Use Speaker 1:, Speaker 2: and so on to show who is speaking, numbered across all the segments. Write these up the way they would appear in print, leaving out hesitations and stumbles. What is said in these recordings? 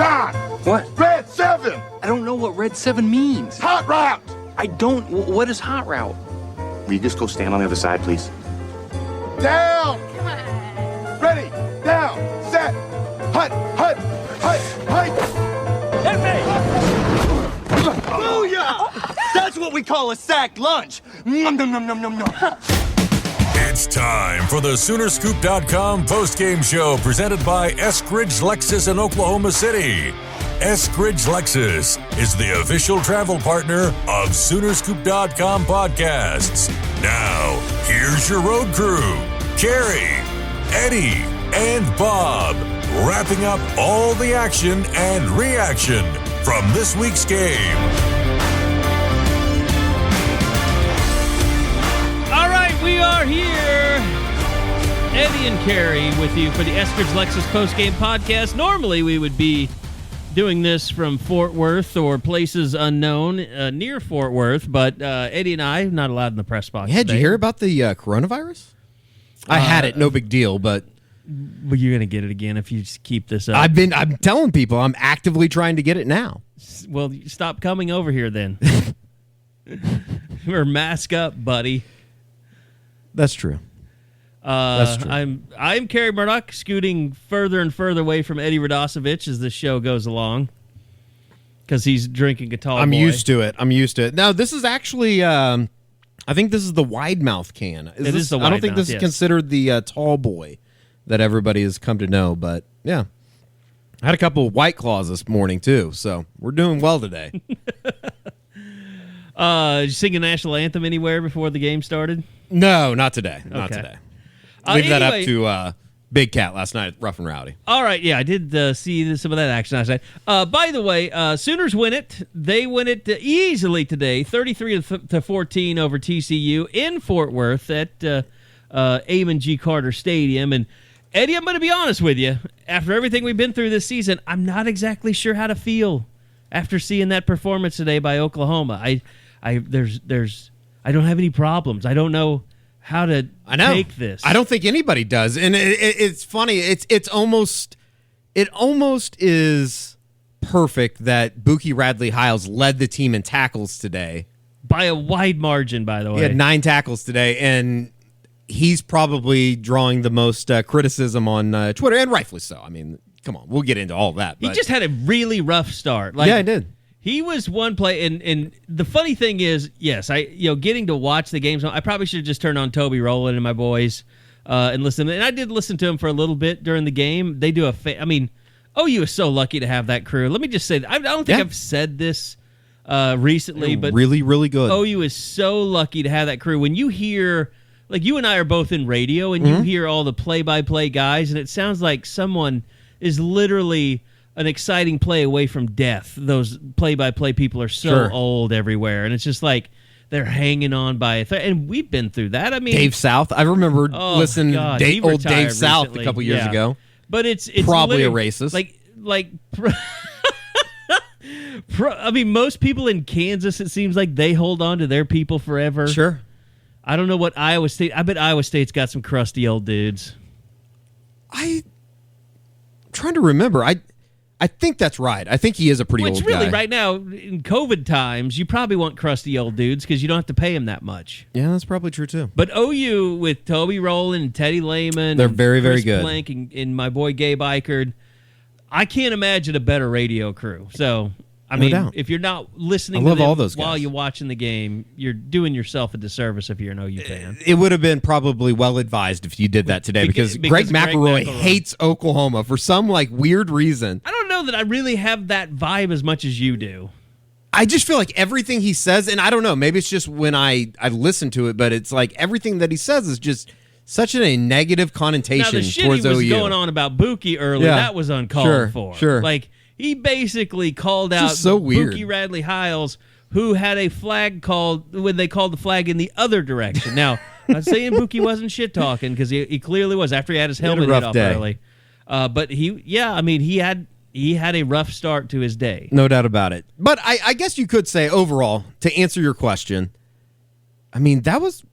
Speaker 1: John!
Speaker 2: What?
Speaker 1: Red 7!
Speaker 2: I don't know what Red 7 means.
Speaker 1: Hot route!
Speaker 2: I don't. What is hot route?
Speaker 3: Will you just go stand on the other side, please?
Speaker 1: Down!
Speaker 4: Come on.
Speaker 1: Ready, down, set, hut, hut, hut, hut!
Speaker 5: Hit me! Booyah! That's what we call a sack lunch. Nom, nom, nom, nom, nom, nom.
Speaker 6: It's time for the Soonerscoop.com postgame show presented by Eskridge Lexus in Oklahoma City. Eskridge Lexus is the official travel partner of Soonerscoop.com podcasts. Now, here's your road crew, Carey, Eddie, and Bob, wrapping up all the action and reaction from this week's game.
Speaker 7: All right, we are here. Eddie and Carey with you for the Eskridge Lexus Postgame Podcast. Normally, we would be doing this from Fort Worth or places unknown near Fort Worth, but Eddie and I not allowed in the press box.
Speaker 8: Yeah, did you hear about the coronavirus? I had it, no big deal, but
Speaker 7: well, you're gonna get it again if you just keep this up.
Speaker 8: I'm telling people I'm actively trying to get it now.
Speaker 7: Well, stop coming over here then. Or mask up, buddy.
Speaker 8: That's true. That's true.
Speaker 7: I'm Carey Murdoch, scooting further and further away from Eddie Radosevich as this show goes along, because he's drinking a tall boy.
Speaker 8: I'm used to it. Now, this is actually, I think this is the wide mouth can.
Speaker 7: It is the wide
Speaker 8: I don't think
Speaker 7: mouth,
Speaker 8: this is considered the tall boy that everybody has come to know, but yeah. I had a couple of White Claws this morning, too, so we're doing well today.
Speaker 7: Did you sing a national anthem anywhere before the game started?
Speaker 8: No, not today. Not
Speaker 7: Okay.
Speaker 8: today. Leave that up
Speaker 7: Anyway,
Speaker 8: to Big Cat last night at Rough and Rowdy.
Speaker 7: all right, yeah, I did see some of that action last night. By the way, Sooners win it. They win it easily today, 33-14 over TCU in Fort Worth at Amon G. Carter Stadium. And Eddie, I'm going to be honest with you. After everything we've been through this season, I'm not exactly sure how to feel after seeing that performance today by Oklahoma. I don't have any problems. I don't know how to take this.
Speaker 8: I don't think anybody does, and it's funny. It almost is perfect that Buki Radley-Hiles led the team in tackles today
Speaker 7: by a wide margin. By the way,
Speaker 8: he had 9 tackles today, and he's probably drawing the most criticism on Twitter, and rightfully so. I mean, come on, we'll get into all that.
Speaker 7: He
Speaker 8: but
Speaker 7: just had a really rough start.
Speaker 8: Yeah, I did.
Speaker 7: He was one play, and the funny thing is, yes, getting to watch the games. I probably should have just turned on Toby Rowland and my boys and listen. And I did listen to him for a little bit during the game. They do OU is so lucky to have that crew. Let me just say that. I don't think I've said this recently, but
Speaker 8: really, really good.
Speaker 7: OU is so lucky to have that crew. When you hear, like, you and I are both in radio, and you hear all the play-by-play guys, and it sounds like someone is literally an exciting play away from death. Those play-by-play people are so old everywhere, and it's just like they're hanging on by a thread. And we've been through that. I mean,
Speaker 8: Dave South. I remember listening to old Dave South
Speaker 7: recently.
Speaker 8: a couple years ago.
Speaker 7: But it's
Speaker 8: probably a racist.
Speaker 7: I mean, most people in Kansas, it seems like they hold on to their people forever.
Speaker 8: Sure.
Speaker 7: I don't know what Iowa State. I bet Iowa State's got some crusty old dudes.
Speaker 8: I'm trying to remember. I think that's right. I think he is a pretty old guy.
Speaker 7: Which really, right now, in COVID times, you probably want crusty old dudes because you don't have to pay him that much.
Speaker 8: Yeah, that's probably true, too.
Speaker 7: But OU with Toby Rowland and Teddy Lehman,
Speaker 8: they're very, very
Speaker 7: Chris
Speaker 8: good.
Speaker 7: Blank and my boy Gabe Eichard, I can't imagine a better radio crew. So, I mean, if you're not listening to them
Speaker 8: all those guys
Speaker 7: while you're watching the game, you're doing yourself a disservice if you're an OU fan.
Speaker 8: It would have been probably well-advised if you did that today because Greg McElroy hates Oklahoma for some, weird reason.
Speaker 7: I don't know that I really have that vibe as much as you do.
Speaker 8: I just feel like everything he says, and I don't know, maybe it's just when I listen to it, but it's like everything that he says is just such a negative connotation
Speaker 7: now, the shit
Speaker 8: towards
Speaker 7: he was
Speaker 8: OU.
Speaker 7: going on about Buki earlier, that was uncalled for.
Speaker 8: Sure.
Speaker 7: Like, he basically called out
Speaker 8: so weird.
Speaker 7: Buki Radley-Hiles, who had a flag called when they called the flag in the other direction. Now, I'm not saying Buki wasn't shit-talking, because he clearly was after he had his helmet hit off early. But he had a rough start to his day.
Speaker 8: No doubt about it. But I guess you could say overall, to answer your question, I mean, that was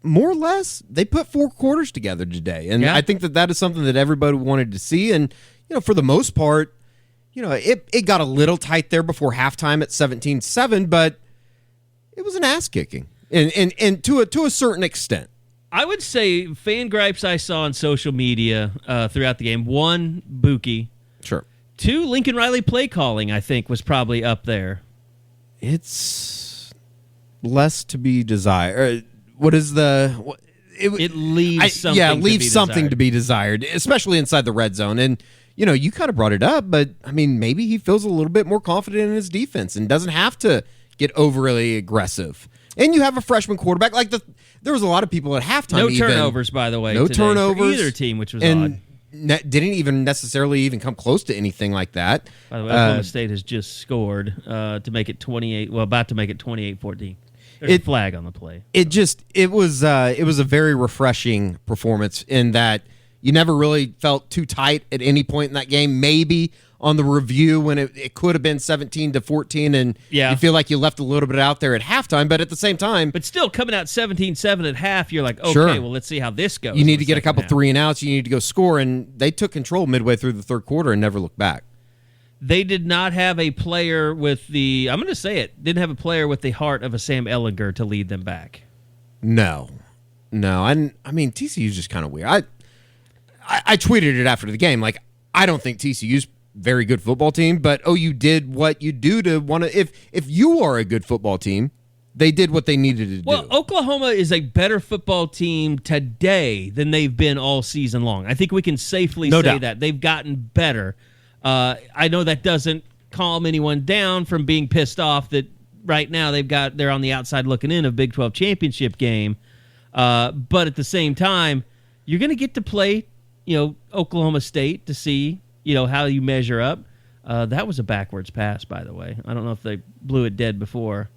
Speaker 8: more or less, they put 4 quarters together today. And I think that is something that everybody wanted to see. And, for the most part, it got a little tight there before halftime at 17-7, but it was an ass kicking, and to a certain extent.
Speaker 7: I would say fan gripes I saw on social media throughout the game. 1, Buki.
Speaker 8: Sure.
Speaker 7: 2, Lincoln Riley play calling, I think, was probably up there.
Speaker 8: It's less to be desired. What is the...
Speaker 7: It leaves something
Speaker 8: leaves something to be desired, especially inside the red zone. And, you kind of brought it up, but, maybe he feels a little bit more confident in his defense and doesn't have to get overly aggressive. And you have a freshman quarterback. There was a lot of people at halftime.
Speaker 7: No turnovers, by the way.
Speaker 8: No
Speaker 7: today
Speaker 8: turnovers.
Speaker 7: For either team, which was odd.
Speaker 8: Didn't even necessarily even come close to anything like that.
Speaker 7: By the way, Oklahoma State has just scored to make it 28. Well, about to make it 28-14. There's a flag on the play.
Speaker 8: It was a very refreshing performance in that you never really felt too tight at any point in that game. Maybe on the review when it could have been 17-14, and you feel like you left a little bit out there at halftime, but at the same time...
Speaker 7: But still, coming out 17-7 at half, you're like, okay,
Speaker 8: sure.
Speaker 7: Well, let's see how this goes.
Speaker 8: You need to get a couple 3-and-outs. You need to go score, and they took control midway through the third quarter and never looked back.
Speaker 7: They did not have a player with the... I'm going to say it. Didn't have a player with the heart of a Sam Ehlinger to lead them back.
Speaker 8: No. TCU's just kind of weird. I tweeted it after the game. I don't think TCU's very good football team, but OU did what you do to want to. If you are a good football team, they did what they needed to do.
Speaker 7: Well, Oklahoma is a better football team today than they've been all season long. I think we can safely say that. They've gotten better. I know that doesn't calm anyone down from being pissed off that right now they're on the outside looking in of Big 12 championship game. But at the same time, you're going to get to play, Oklahoma State to see, how you measure up. That was a backwards pass, by the way. I don't know if they blew it dead before.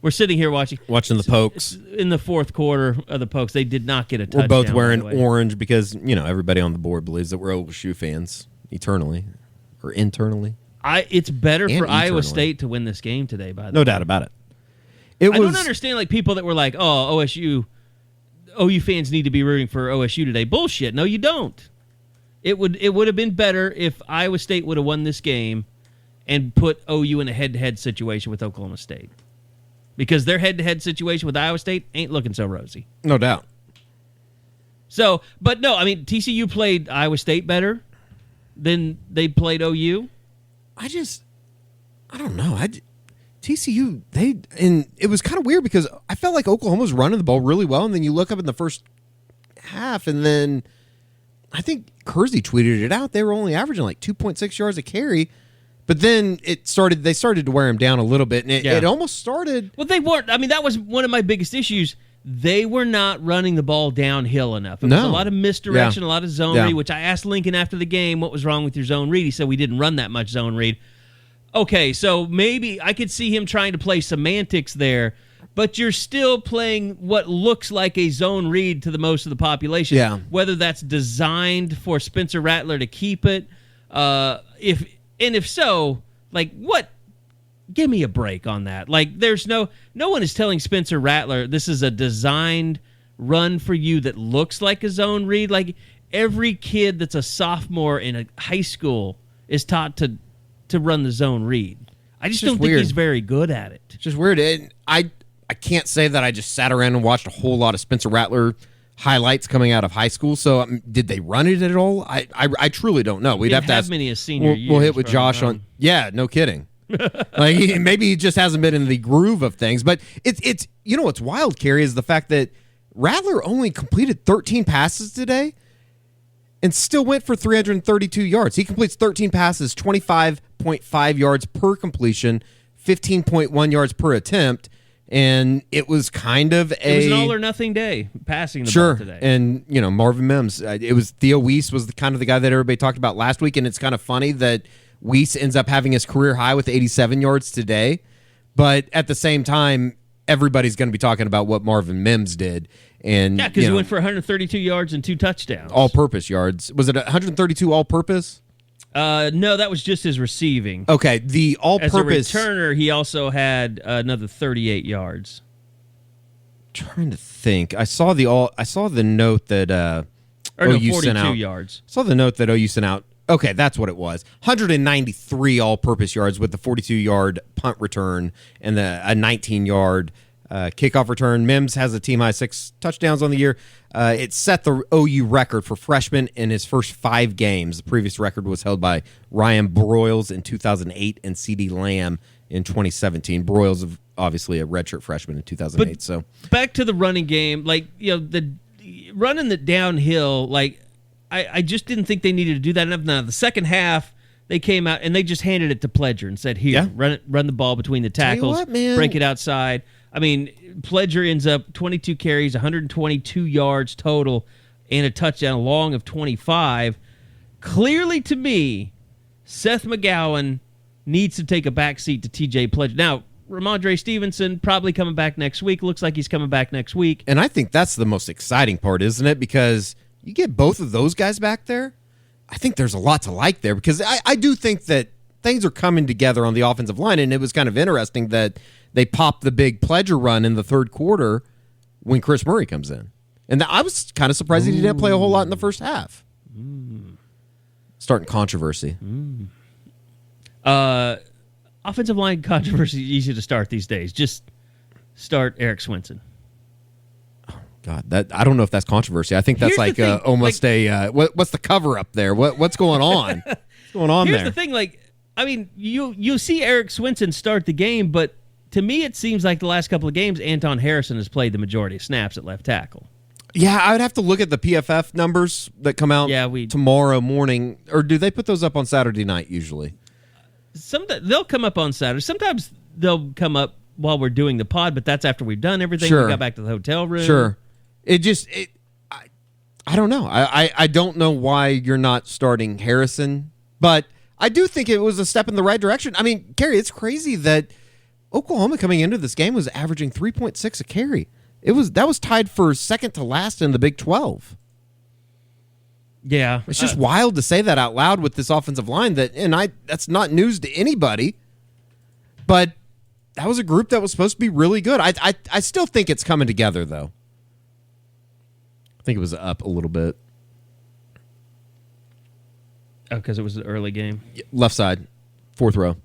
Speaker 7: We're sitting here watching
Speaker 8: the Pokes.
Speaker 7: In the fourth quarter of the Pokes, they did not get a touchdown.
Speaker 8: We're both wearing orange because, everybody on the board believes that we're OSU fans eternally or internally.
Speaker 7: It's better for Iowa
Speaker 8: eternally.
Speaker 7: State to win this game today, by the way.
Speaker 8: No doubt about it.
Speaker 7: I don't understand people that were like, oh, OU fans need to be rooting for OSU today. Bullshit. No, you don't. It would have been better if Iowa State would have won this game and put OU in a head-to-head situation with Oklahoma State. Because their head-to-head situation with Iowa State ain't looking so rosy.
Speaker 8: No doubt.
Speaker 7: So, but no, TCU played Iowa State better than they played OU.
Speaker 8: I don't know. TCU, it was kind of weird because I felt like Oklahoma was running the ball really well, and then you look up in the first half, and then I think Kersey tweeted it out. They were only averaging 2.6 yards a carry, but then they started to wear him down a little bit, and it almost started.
Speaker 7: Well, they weren't. That was one of my biggest issues. They were not running the ball downhill enough. It was a lot of misdirection, a lot of zone read, which I asked Lincoln after the game, what was wrong with your zone read? He said we didn't run that much zone read. Okay, so maybe I could see him trying to play semantics there, but you're still playing what looks like a zone read to the most of the population.
Speaker 8: Yeah.
Speaker 7: Whether that's designed for Spencer Rattler to keep it, if so, what? Give me a break on that. There's no one is telling Spencer Rattler this is a designed run for you that looks like a zone read. Every kid that's a sophomore in a high school is taught to run the zone read. I just don't think he's very good at it. It's
Speaker 8: just weird. And I can't say that I just sat around and watched a whole lot of Spencer Rattler highlights coming out of high school. So did they run it at all? I truly don't know. We'd have to ask.
Speaker 7: Many a senior
Speaker 8: we'll hit with Josh on. Yeah, no kidding. Maybe he just hasn't been in the groove of things. But it's what's wild, Carey, is the fact that Rattler only completed 13 passes today and still went for 332 yards. He completes 13 passes, 25.5 yards per completion, 15.1 yards per attempt, and it was kind of
Speaker 7: it was an all-or-nothing day passing the ball today.
Speaker 8: And, Marvin Mims, it was Theo Weiss was the guy that everybody talked about last week, and it's kind of funny that Weiss ends up having his career high with 87 yards today, but at the same time, everybody's going to be talking about what Marvin Mims did. And
Speaker 7: because he went for 132 yards and 2 touchdowns.
Speaker 8: All-purpose yards. Was it 132 all-purpose?
Speaker 7: No, that was just his receiving.
Speaker 8: Okay, the all-purpose.
Speaker 7: As a returner, he also had another 38 yards.
Speaker 8: Trying to think. I saw the note that
Speaker 7: or
Speaker 8: OU
Speaker 7: 42
Speaker 8: sent out.
Speaker 7: yards.
Speaker 8: I saw the note that OU sent out Okay, that's what it was. 193 all-purpose yards with the 42-yard punt return and a 19-yard kickoff return. Mims has a team-high 6 touchdowns on the year. It set the OU record for freshmen in his first 5 games. The previous record was held by Ryan Broyles in 2008 and C.D. Lamb in 2017. Broyles, obviously, a redshirt freshman in 2008.
Speaker 7: But
Speaker 8: so
Speaker 7: back to the running game, the running the downhill, I just didn't think they needed to do that enough. Now, the second half, they came out and they just handed it to Pledger and said, "Here, run the ball between the tackles, break it outside." I mean, Pledger ends up 22 carries, 122 yards total, and a touchdown, long of 25. Clearly, to me, Seth McGowan needs to take a backseat to T.J. Pledger. Now, Ramondre Stevenson probably coming back next week. Looks like he's coming back next week.
Speaker 8: And I think that's the most exciting part, isn't it? Because you get both of those guys back there, I think there's a lot to like there, because I do think that things are coming together on the offensive line, and it was kind of interesting that they popped the big Pledger run in the third quarter when Chris Murray comes in. And I was kind of surprised that he didn't play a whole lot in the first half. Starting controversy.
Speaker 7: Offensive line controversy is easy to start these days. Just start Eric Swinson.
Speaker 8: God, that I don't know if that's controversy. I think that's
Speaker 7: Here's the thing,
Speaker 8: almost what's the cover up there? What's going on? What's going on
Speaker 7: Here's
Speaker 8: there?
Speaker 7: the thing, you see Eric Swinson start the game, but to me it seems like the last couple of games Anton Harrison has played the majority of snaps at left tackle.
Speaker 8: Yeah, I would have to look at the PFF numbers that come out tomorrow morning, or do they put those up on Saturday night usually?
Speaker 7: They'll come up on Saturday. Sometimes they'll come up while we're doing the pod, but that's after we've done everything.
Speaker 8: Sure.
Speaker 7: We got back to the hotel room.
Speaker 8: Sure. I don't know. I don't know why you're not starting Harrison, but I do think it was a step in the right direction. I mean, Carey, it's crazy that Oklahoma coming into this game was averaging 3.6 a carry. That was tied for second to last in the Big 12.
Speaker 7: Yeah.
Speaker 8: It's just wild to say that out loud with this offensive line that's not news to anybody. But that was a group that was supposed to be really good. I still think it's coming together, though. I think it was up a little bit.
Speaker 7: Oh, because it was an early game?
Speaker 8: Left side, fourth row.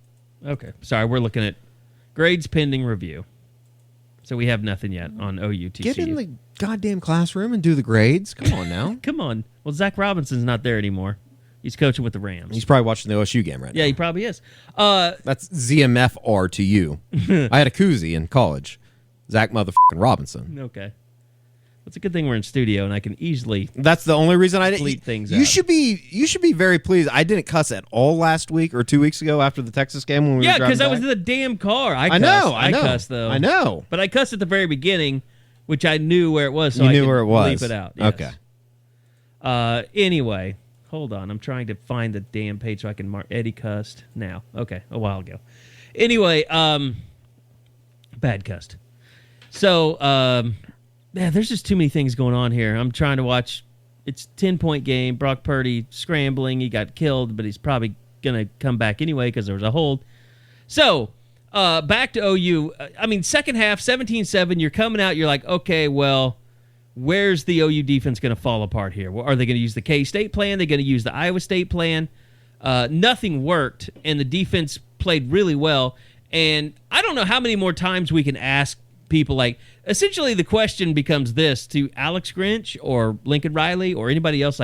Speaker 7: Okay. Sorry, we're looking at grades pending review. So we have nothing yet on OU TCU.
Speaker 8: Get in the goddamn classroom and do the grades. Come on now.
Speaker 7: Come on. Well, Zach Robinson's not there anymore. He's coaching with the Rams.
Speaker 8: He's probably watching the OSU game right now.
Speaker 7: Yeah, he probably is.
Speaker 8: That's ZMFR to you. I had a koozie in college. Zach motherfucking Robinson.
Speaker 7: Okay. It's a good thing we're in studio and I can easily.
Speaker 8: That's the only reason I didn't
Speaker 7: bleep things
Speaker 8: you
Speaker 7: out.
Speaker 8: should be very pleased. I didn't cuss at all last week or 2 weeks ago after the Texas game when we were driving
Speaker 7: because I
Speaker 8: back.
Speaker 7: was in the damn car. I cussed though.
Speaker 8: I know.
Speaker 7: But I cussed at the very beginning, which I knew where it was, so
Speaker 8: you
Speaker 7: I
Speaker 8: knew
Speaker 7: could
Speaker 8: where it was.
Speaker 7: bleep it out. Yes.
Speaker 8: Okay.
Speaker 7: Anyway, hold on. I'm trying to find the damn page so I can mark Eddie cussed now. Okay, a while ago. Anyway, bad cussed. So, there's just too many things going on here. I'm trying to watch. It's a 10-point game. Brock Purdy scrambling. He got killed, but he's probably going to come back anyway because there was a hold. So, back to OU. Second half, 17-7. You're coming out. You're like, okay, well, where's the OU defense going to fall apart here? Are they going to use the K-State plan? Are they going to use the Iowa State plan? Nothing worked, and the defense played really well. And I don't know how many more times we can ask people, essentially the question becomes this to Alex Grinch or Lincoln Riley or anybody else,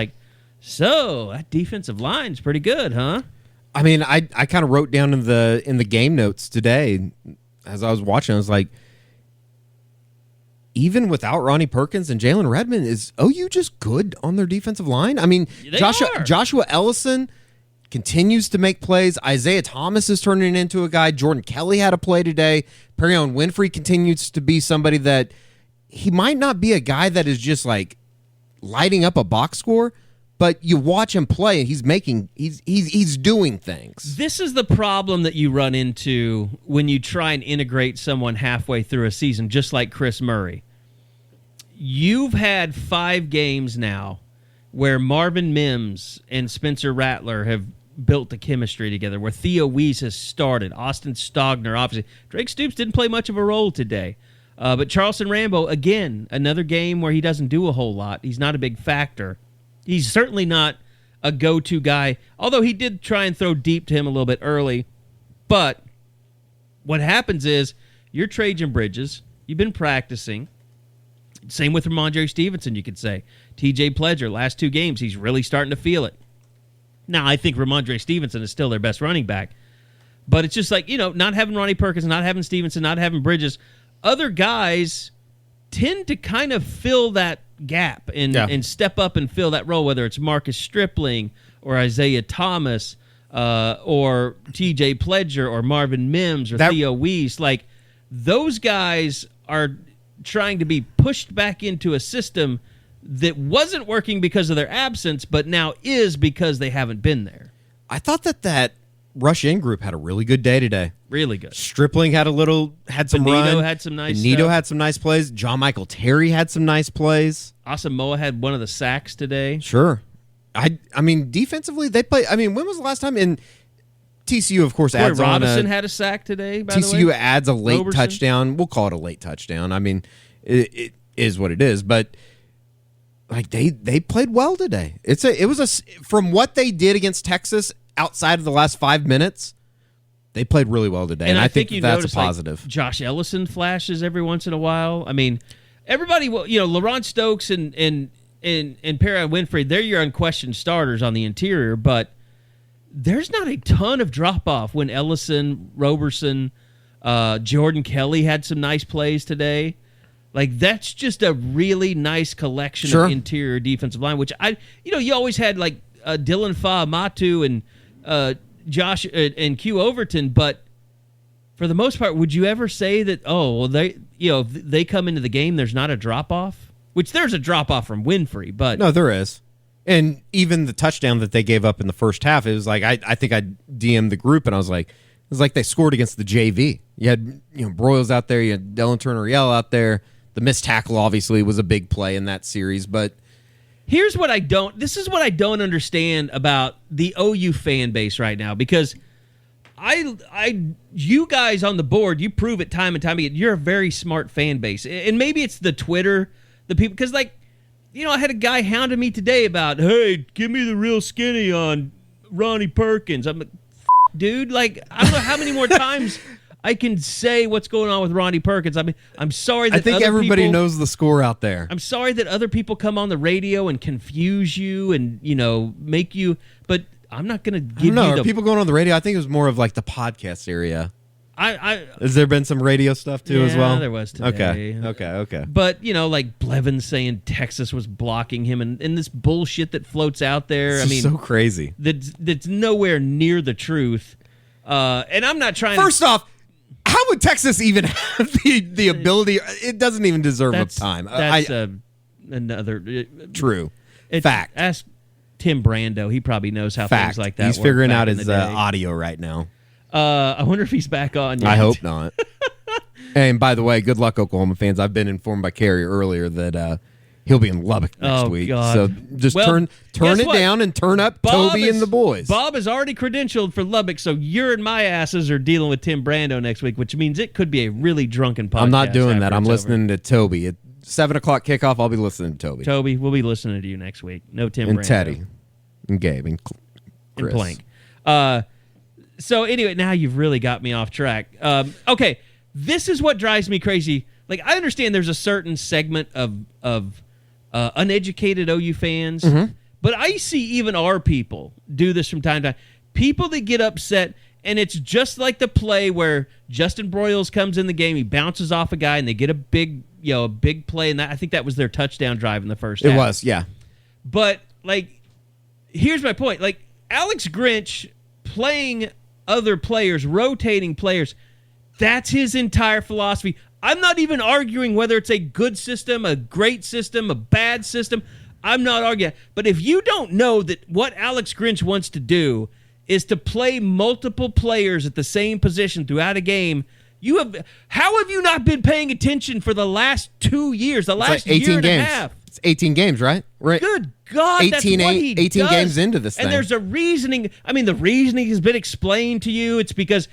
Speaker 7: so that defensive line's pretty good, huh?
Speaker 8: I mean, I kind of wrote down in the game notes today as I was watching, I was like, even without Ronnie Perkins and Jalen Redmond, is OU just good on their defensive line? I mean, Joshua Ellison continues to make plays. Isaiah Thomas is turning into a guy. Jordan Kelly had a play today. Perion Winfrey continues to be somebody that he might not be a guy that is just lighting up a box score, but you watch him play and he's doing things.
Speaker 7: This is the problem that you run into when you try and integrate someone halfway through a season, just like Chris Murray. You've had 5 games now where Marvin Mims and Spencer Rattler have built the chemistry together, where Theo Weiss has started, Austin Stogner, obviously. Drake Stoops didn't play much of a role today. But Charleston Rambo, again, another game where he doesn't do a whole lot. He's not a big factor. He's certainly not a go-to guy, although he did try and throw deep to him a little bit early. But what happens is you're Trajan Bridges. You've been practicing. Same with Ramondre Stevenson, you could say. TJ Pledger, last 2 games, he's really starting to feel it. Now, I think Ramondre Stevenson is still their best running back. But it's just like, not having Ronnie Perkins, not having Stevenson, not having Bridges. Other guys tend to kind of fill that gap and step up and fill that role, whether it's Marcus Stripling or Isaiah Thomas or TJ Pledger or Marvin Mims or Theo Weiss. Like, those guys are trying to be pushed back into a system that wasn't working because of their absence, but now is because they haven't been there.
Speaker 8: I thought that rush-in group had a really good day today.
Speaker 7: Really good.
Speaker 8: Stripling had some
Speaker 7: Benito
Speaker 8: run.
Speaker 7: had some nice
Speaker 8: Benito
Speaker 7: stuff.
Speaker 8: had some nice plays. John Michael Terry had some nice plays.
Speaker 7: Asamoah had one of the sacks today.
Speaker 8: Sure. I mean, defensively, they play. I mean, when was the last time? And TCU, of course, adds on
Speaker 7: Robinson had a sack today, by the way.
Speaker 8: TCU adds a late
Speaker 7: Roberson.
Speaker 8: touchdown. We'll call it a late touchdown. I mean, it is what it is. But like they played well today. From what they did against Texas outside of the last 5 minutes, they played really well today. And I think
Speaker 7: you
Speaker 8: that's a
Speaker 7: notice,
Speaker 8: positive.
Speaker 7: Like, Josh Ellison flashes every once in a while. I mean, everybody, LaRon Stokes and Perry Winfrey, they're your unquestioned starters on the interior, but there's not a ton of drop-off when Ellison, Roberson, Jordan Kelly had some nice plays today. Like, that's just a really nice collection of interior defensive line, which you always had like Dylan Fa'amatu and Josh and Q Overton, but for the most part, would you ever say that, they come into the game, there's not a drop-off? Which there's a drop-off from Winfrey, but...
Speaker 8: No, there is. And even the touchdown that they gave up in the first half, it was like, I think I DM'd the group, and I was like, it was like they scored against the JV. You had Broyles out there, you had Dylan Turner-Yell out there. The missed tackle, obviously, was a big play in that series, but...
Speaker 7: This is what I don't understand about the OU fan base right now, because you guys on the board, you prove it time and time again. You're a very smart fan base. And maybe it's the Twitter, the people, because I had a guy hounding me today about, hey, give me the real skinny on Ronnie Perkins. I'm like, dude, like, I don't know how many more times I can say what's going on with Ronnie Perkins. I mean, I'm sorry that
Speaker 8: I think everybody knows the score out there.
Speaker 7: I'm sorry that other people come on the radio and confuse you and, make you, but I'm not going to give you
Speaker 8: Are people going on the radio? I think it was more of like the podcast area. Has there been some radio stuff too as well?
Speaker 7: There was today.
Speaker 8: Okay.
Speaker 7: But, like Blevins saying Texas was blocking him and this bullshit that floats out there.
Speaker 8: It's so crazy.
Speaker 7: That's nowhere near the truth. And I'm not trying
Speaker 8: First off, how would Texas even have the ability? It doesn't even deserve time.
Speaker 7: That's another...
Speaker 8: True. Fact.
Speaker 7: Ask Tim Brando. He probably knows how things like that
Speaker 8: He's
Speaker 7: work
Speaker 8: figuring
Speaker 7: back
Speaker 8: out
Speaker 7: in
Speaker 8: his
Speaker 7: the day.
Speaker 8: audio right now.
Speaker 7: I wonder if he's back on yet.
Speaker 8: I hope not. And by the way, good luck, Oklahoma fans. I've been informed by Carey earlier that he'll be in Lubbock next week.
Speaker 7: God.
Speaker 8: So just turn it down and turn up Toby and the boys.
Speaker 7: Bob is already credentialed for Lubbock, so you're and my asses are dealing with Tim Brando next week, which means it could be a really drunken podcast.
Speaker 8: I'm not doing that.
Speaker 7: after
Speaker 8: I'm
Speaker 7: it's
Speaker 8: listening to Toby. At 7 o'clock kickoff, I'll be listening to Toby.
Speaker 7: Toby, we'll be listening to you next week. No Tim
Speaker 8: and
Speaker 7: Brando.
Speaker 8: Teddy. And Gabe. And Chris.
Speaker 7: And Plank. So anyway, now you've really got me off track. Okay, this is what drives me crazy. Like, I understand there's a certain segment of uneducated OU fans, but I see even our people do this from time to time. People that get upset, and it's just like the play where Justin Broyles comes in the game, he bounces off a guy, and they get a big play, and I think that was their touchdown drive in the first half.
Speaker 8: It was, yeah.
Speaker 7: But, like, here's my point. Like, Alex Grinch playing other players, rotating players, that's his entire philosophy. I'm not even arguing whether it's a good system, a great system, a bad system. I'm not arguing. But if you don't know that what Alex Grinch wants to do is to play multiple players at the same position throughout a game, how have you not been paying attention for the last 2 years, the last
Speaker 8: like 18
Speaker 7: year and
Speaker 8: games.
Speaker 7: a half?
Speaker 8: It's 18 games, right? Right.
Speaker 7: Good God,
Speaker 8: 18,
Speaker 7: that's what he
Speaker 8: 18
Speaker 7: does.
Speaker 8: games into this thing.
Speaker 7: And there's a reasoning. I mean, the reasoning has been explained to you. It's because,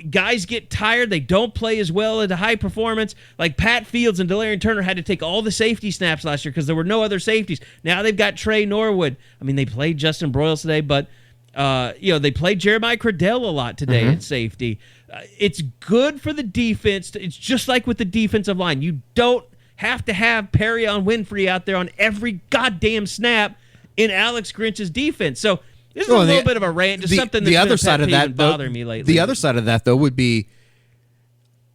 Speaker 7: guys get tired. They don't play as well at a high performance. Like Pat Fields and Delarian Turner had to take all the safety snaps last year because there were no other safeties. Now they've got Trey Norwood. I mean, they played Justin Broyles today, but, they played Jeremiah Cradell a lot today at safety. It's good for the defense. It's just like with the defensive line. You don't have to have Perry on Winfrey out there on every goddamn snap in Alex Grinch's defense. So this is a little bit of a rant, just something that's
Speaker 8: other side of that
Speaker 7: bothering me lately.
Speaker 8: The other side of that, though, would be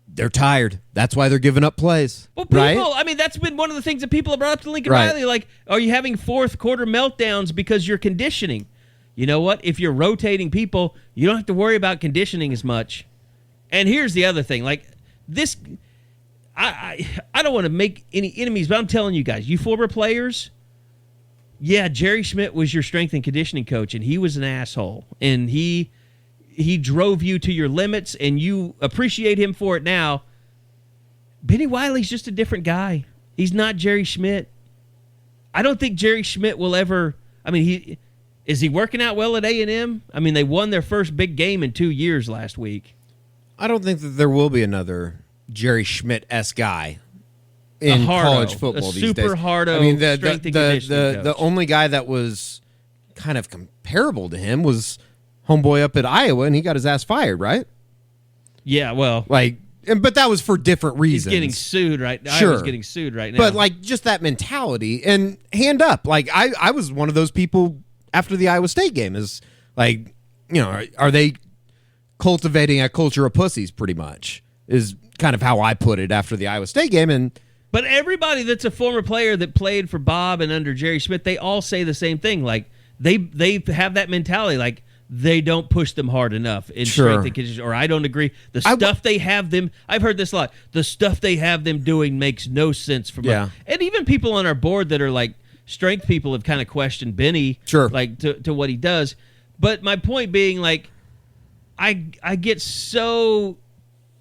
Speaker 8: they're tired. That's why they're giving up plays.
Speaker 7: Well, people,
Speaker 8: right?
Speaker 7: I mean, that's been one of the things that people have brought up to Lincoln
Speaker 8: Right.
Speaker 7: Riley. Like, are you having fourth quarter meltdowns because you're conditioning? You know what? If you're rotating people, you don't have to worry about conditioning as much. And here's the other thing. Like, this... I don't want to make any enemies, but I'm telling you guys, you former players, Jerry Schmidt was your strength and conditioning coach, and he was an asshole. And he drove you to your limits, and you appreciate him for it now. Benny Wiley's just a different guy. He's not Jerry Schmidt. I don't think Jerry Schmidt will ever... I mean, is he working out well at A&M? I mean, they won their first big game in 2 years last week.
Speaker 8: I don't think that there will be another Jerry Schmidt-esque guy in college football these days.
Speaker 7: Super hardo.
Speaker 8: I mean, the only guy that was kind of comparable to him was homeboy up at Iowa, and he got his ass fired, right?
Speaker 7: Yeah, well,
Speaker 8: but that was for different reasons.
Speaker 7: He's getting sued right now.
Speaker 8: Sure.
Speaker 7: Iowa's getting sued right now.
Speaker 8: But just that mentality and hand up. I was one of those people after the Iowa State game. Is are they cultivating a culture of pussies? Pretty much is kind of how I put it after the Iowa State game.
Speaker 7: But everybody that's a former player that played for Bob and under Jerry Schmidt, they all say the same thing. Like they have that mentality. Like they don't push them hard enough in strength and conditioning. Or I don't agree. The stuff they have them. I've heard this a lot. The stuff they have them doing makes no sense for me. Yeah. And even people on our board that are like strength people have kind of questioned Benny.
Speaker 8: Sure.
Speaker 7: Like to what he does. But my point being, like, I get so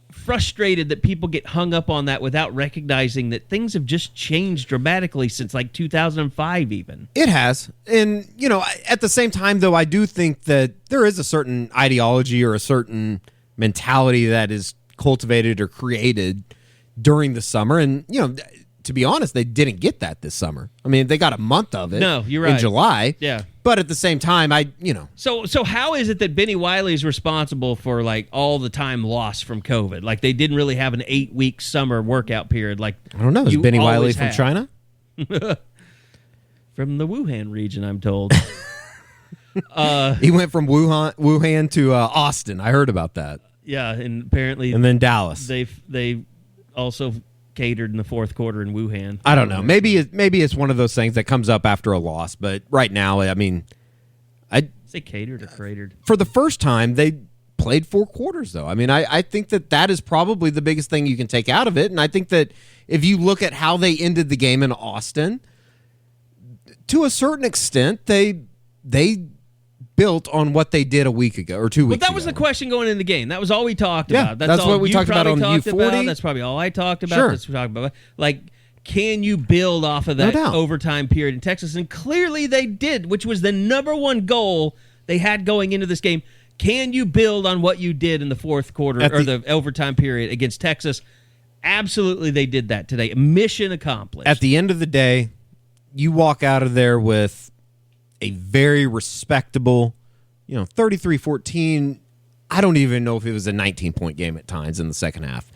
Speaker 7: frustrated that people get hung up on that without recognizing that things have just changed dramatically since like 2005 even.
Speaker 8: It has. And, at the same time, though, I do think that there is a certain ideology or a certain mentality that is cultivated or created during the summer. And, to be honest, they didn't get that this summer. I mean, they got a month of it.
Speaker 7: No, you're right.
Speaker 8: In July.
Speaker 7: Yeah.
Speaker 8: But at the same time,
Speaker 7: So how is it that Benny Wiley is responsible for like all the time lost from COVID? Like they didn't really have an 8-week summer workout period. Like
Speaker 8: I don't know. Is Benny Wiley from China?
Speaker 7: From the Wuhan region, I'm told.
Speaker 8: He went from Wuhan to Austin. I heard about that.
Speaker 7: Yeah, and apparently,
Speaker 8: and then Dallas.
Speaker 7: They also catered in the fourth quarter in Wuhan.
Speaker 8: I don't know. Maybe it's one of those things that comes up after a loss. But right now, I mean,
Speaker 7: Say catered or cratered.
Speaker 8: For the first time, they played 4 quarters, though. I mean, I think that is probably the biggest thing you can take out of it. And I think that if you look at how they ended the game in Austin, to a certain extent, they built on what they did a week ago or 2 weeks ago.
Speaker 7: But that was the question going in the game. That was all we talked about.
Speaker 8: That's
Speaker 7: all
Speaker 8: what we talked about on U40.
Speaker 7: That's probably all I talked about.
Speaker 8: Sure.
Speaker 7: That's what we talked about. Like, can you build off of that overtime period in Texas? And clearly they did, which was the number one goal they had going into this game. Can you build on what you did in the fourth quarter or the overtime period against Texas? Absolutely, they did that today. Mission accomplished.
Speaker 8: At the end of the day, you walk out of there with a very respectable, 33-14. I don't even know if it was a 19-point game at times in the second half.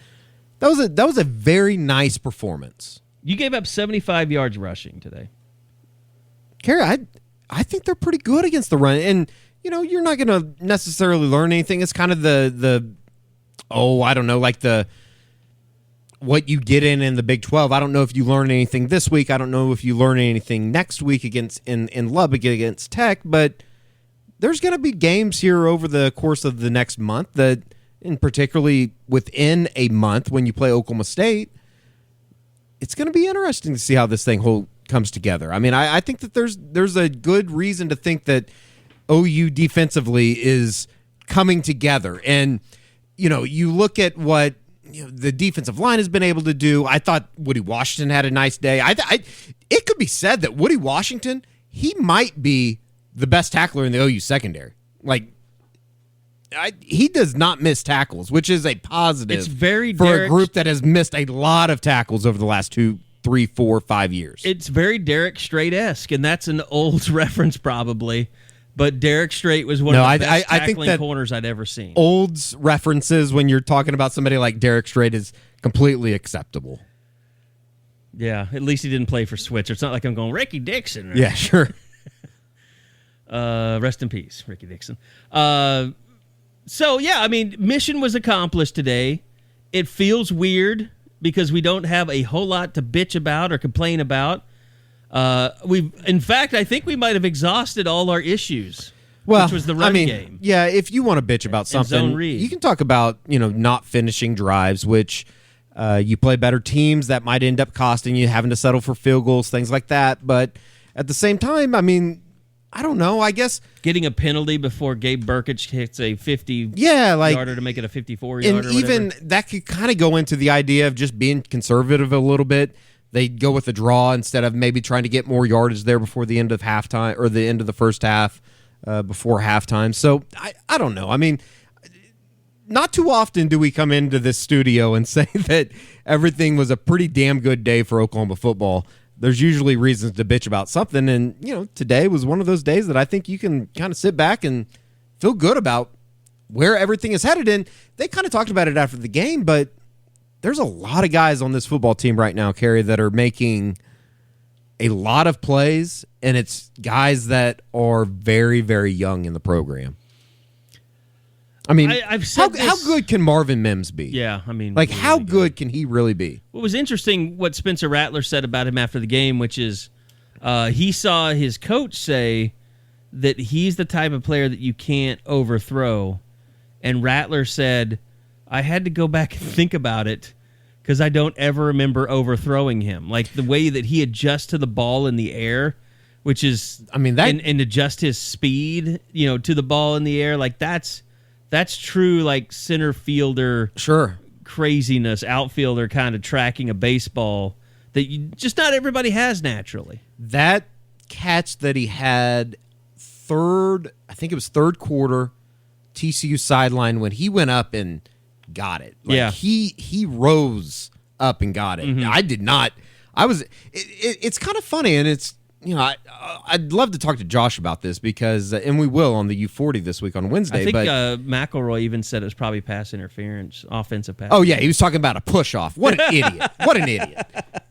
Speaker 8: That was a very nice performance.
Speaker 7: You gave up 75 yards rushing today.
Speaker 8: Carey, I think they're pretty good against the run. And, you're not going to necessarily learn anything. It's kind of what you get in the Big 12. I don't know if you learn anything this week. I don't know if you learn anything next week in Lubbock against Tech, but there's going to be games here over the course of the next month that, and particularly within a month when you play Oklahoma State, it's going to be interesting to see how this thing comes together. I mean, I think that there's a good reason to think that OU defensively is coming together. And, you look at what the defensive line has been able to do. I thought Woody Washington had a nice day. It could be said that Woody Washington, he might be the best tackler in the OU secondary. He does not miss tackles, which is a positive.
Speaker 7: It's very
Speaker 8: for a group that has missed a lot of tackles over the last 2, 3, 4, 5 years.
Speaker 7: It's very Derek Strait-esque, and that's an old reference probably. But Derek Strait was one of the best tackling corners I'd ever seen.
Speaker 8: Old's references when you're talking about somebody like Derek Strait is completely acceptable.
Speaker 7: Yeah, at least he didn't play for Switzer. It's not like I'm going, Ricky Dixon. Right?
Speaker 8: Yeah, sure.
Speaker 7: Rest in peace, Ricky Dixon. Mission was accomplished today. It feels weird because we don't have a whole lot to bitch about or complain about. In fact, I think we might have exhausted all our issues, which was the run game.
Speaker 8: Yeah, if you want to bitch about something, you can talk about not finishing drives, which you play better teams that might end up costing you having to settle for field goals, things like that. But at the same time, I don't know. I guess
Speaker 7: getting a penalty before Gabe Burkich hits a 50-yarder to make it a 54-yarder.
Speaker 8: And even that could kind of go into the idea of just being conservative a little bit. They go with a draw instead of maybe trying to get more yardage there before the end of halftime or the end of the first half before halftime. So I don't know. Not too often do we come into this studio and say that everything was a pretty damn good day for Oklahoma football. There's usually reasons to bitch about something, and today was one of those days that I think you can kind of sit back and feel good about where everything is headed. And they kind of talked about it after the game, but there's a lot of guys on this football team right now, Carey, that are making a lot of plays, and it's guys that are very, very young in the program.
Speaker 7: I've said
Speaker 8: how good can Marvin Mims be?
Speaker 7: Yeah,
Speaker 8: how good can he really be?
Speaker 7: What was interesting, what Spencer Rattler said about him after the game, which is he saw his coach say that he's the type of player that you can't overthrow, and Rattler said, I had to go back and think about it because I don't ever remember overthrowing him. Like the way that he adjusts to the ball in the air, which is, and adjust his speed, to the ball in the air. Like that's true, like center fielder, craziness, outfielder kind of tracking a baseball that just not everybody has naturally.
Speaker 8: That catch that he had third quarter, TCU sideline when he went up and got it. He rose up and got it.
Speaker 7: Mm-hmm.
Speaker 8: I did not. It's kind of funny, and it's I'd love to talk to Josh about this because and we will on the U40 this week on Wednesday.
Speaker 7: I think McElroy even said it was probably pass interference, offensive pass.
Speaker 8: Oh yeah, he was talking about a push off. What an idiot! What an idiot!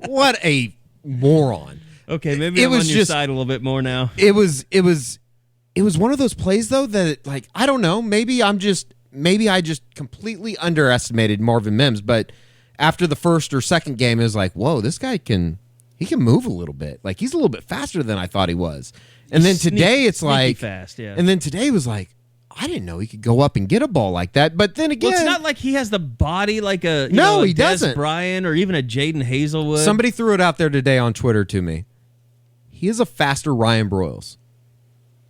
Speaker 8: What a moron!
Speaker 7: Okay, maybe I'm on your side a little bit more now.
Speaker 8: It was one of those plays though that I don't know. Maybe I just completely underestimated Marvin Mims, but after the first or second game, it was like, whoa, this guy can move a little bit. Like he's a little bit faster than I thought he was. And then today it's like
Speaker 7: fast, yeah.
Speaker 8: And then today was like, I didn't know he could go up and get a ball like that. But then again,
Speaker 7: it's not like he has the body like a
Speaker 8: he
Speaker 7: Des
Speaker 8: doesn't.
Speaker 7: Bryant or even a Jaden Hazelwood.
Speaker 8: Somebody threw it out there today on Twitter to me. He is a faster Ryan Broyles.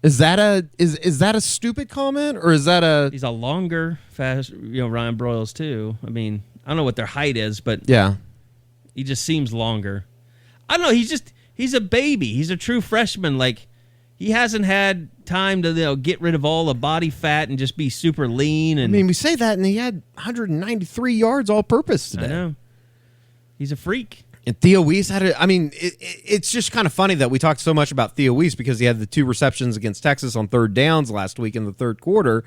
Speaker 8: Is that a stupid comment or is that
Speaker 7: He's a longer, fast, Ryan Broyles too. I don't know what their height is, but
Speaker 8: yeah,
Speaker 7: he just seems longer. I don't know. He's a baby. He's a true freshman. Like he hasn't had time to get rid of all the body fat and just be super lean. And
Speaker 8: we say that, and he had 193 yards all purpose today.
Speaker 7: I know. He's a freak.
Speaker 8: And Theo Weiss had it's just kind of funny that we talked so much about Theo Weiss because he had the 2 receptions against Texas on third downs last week in the third quarter,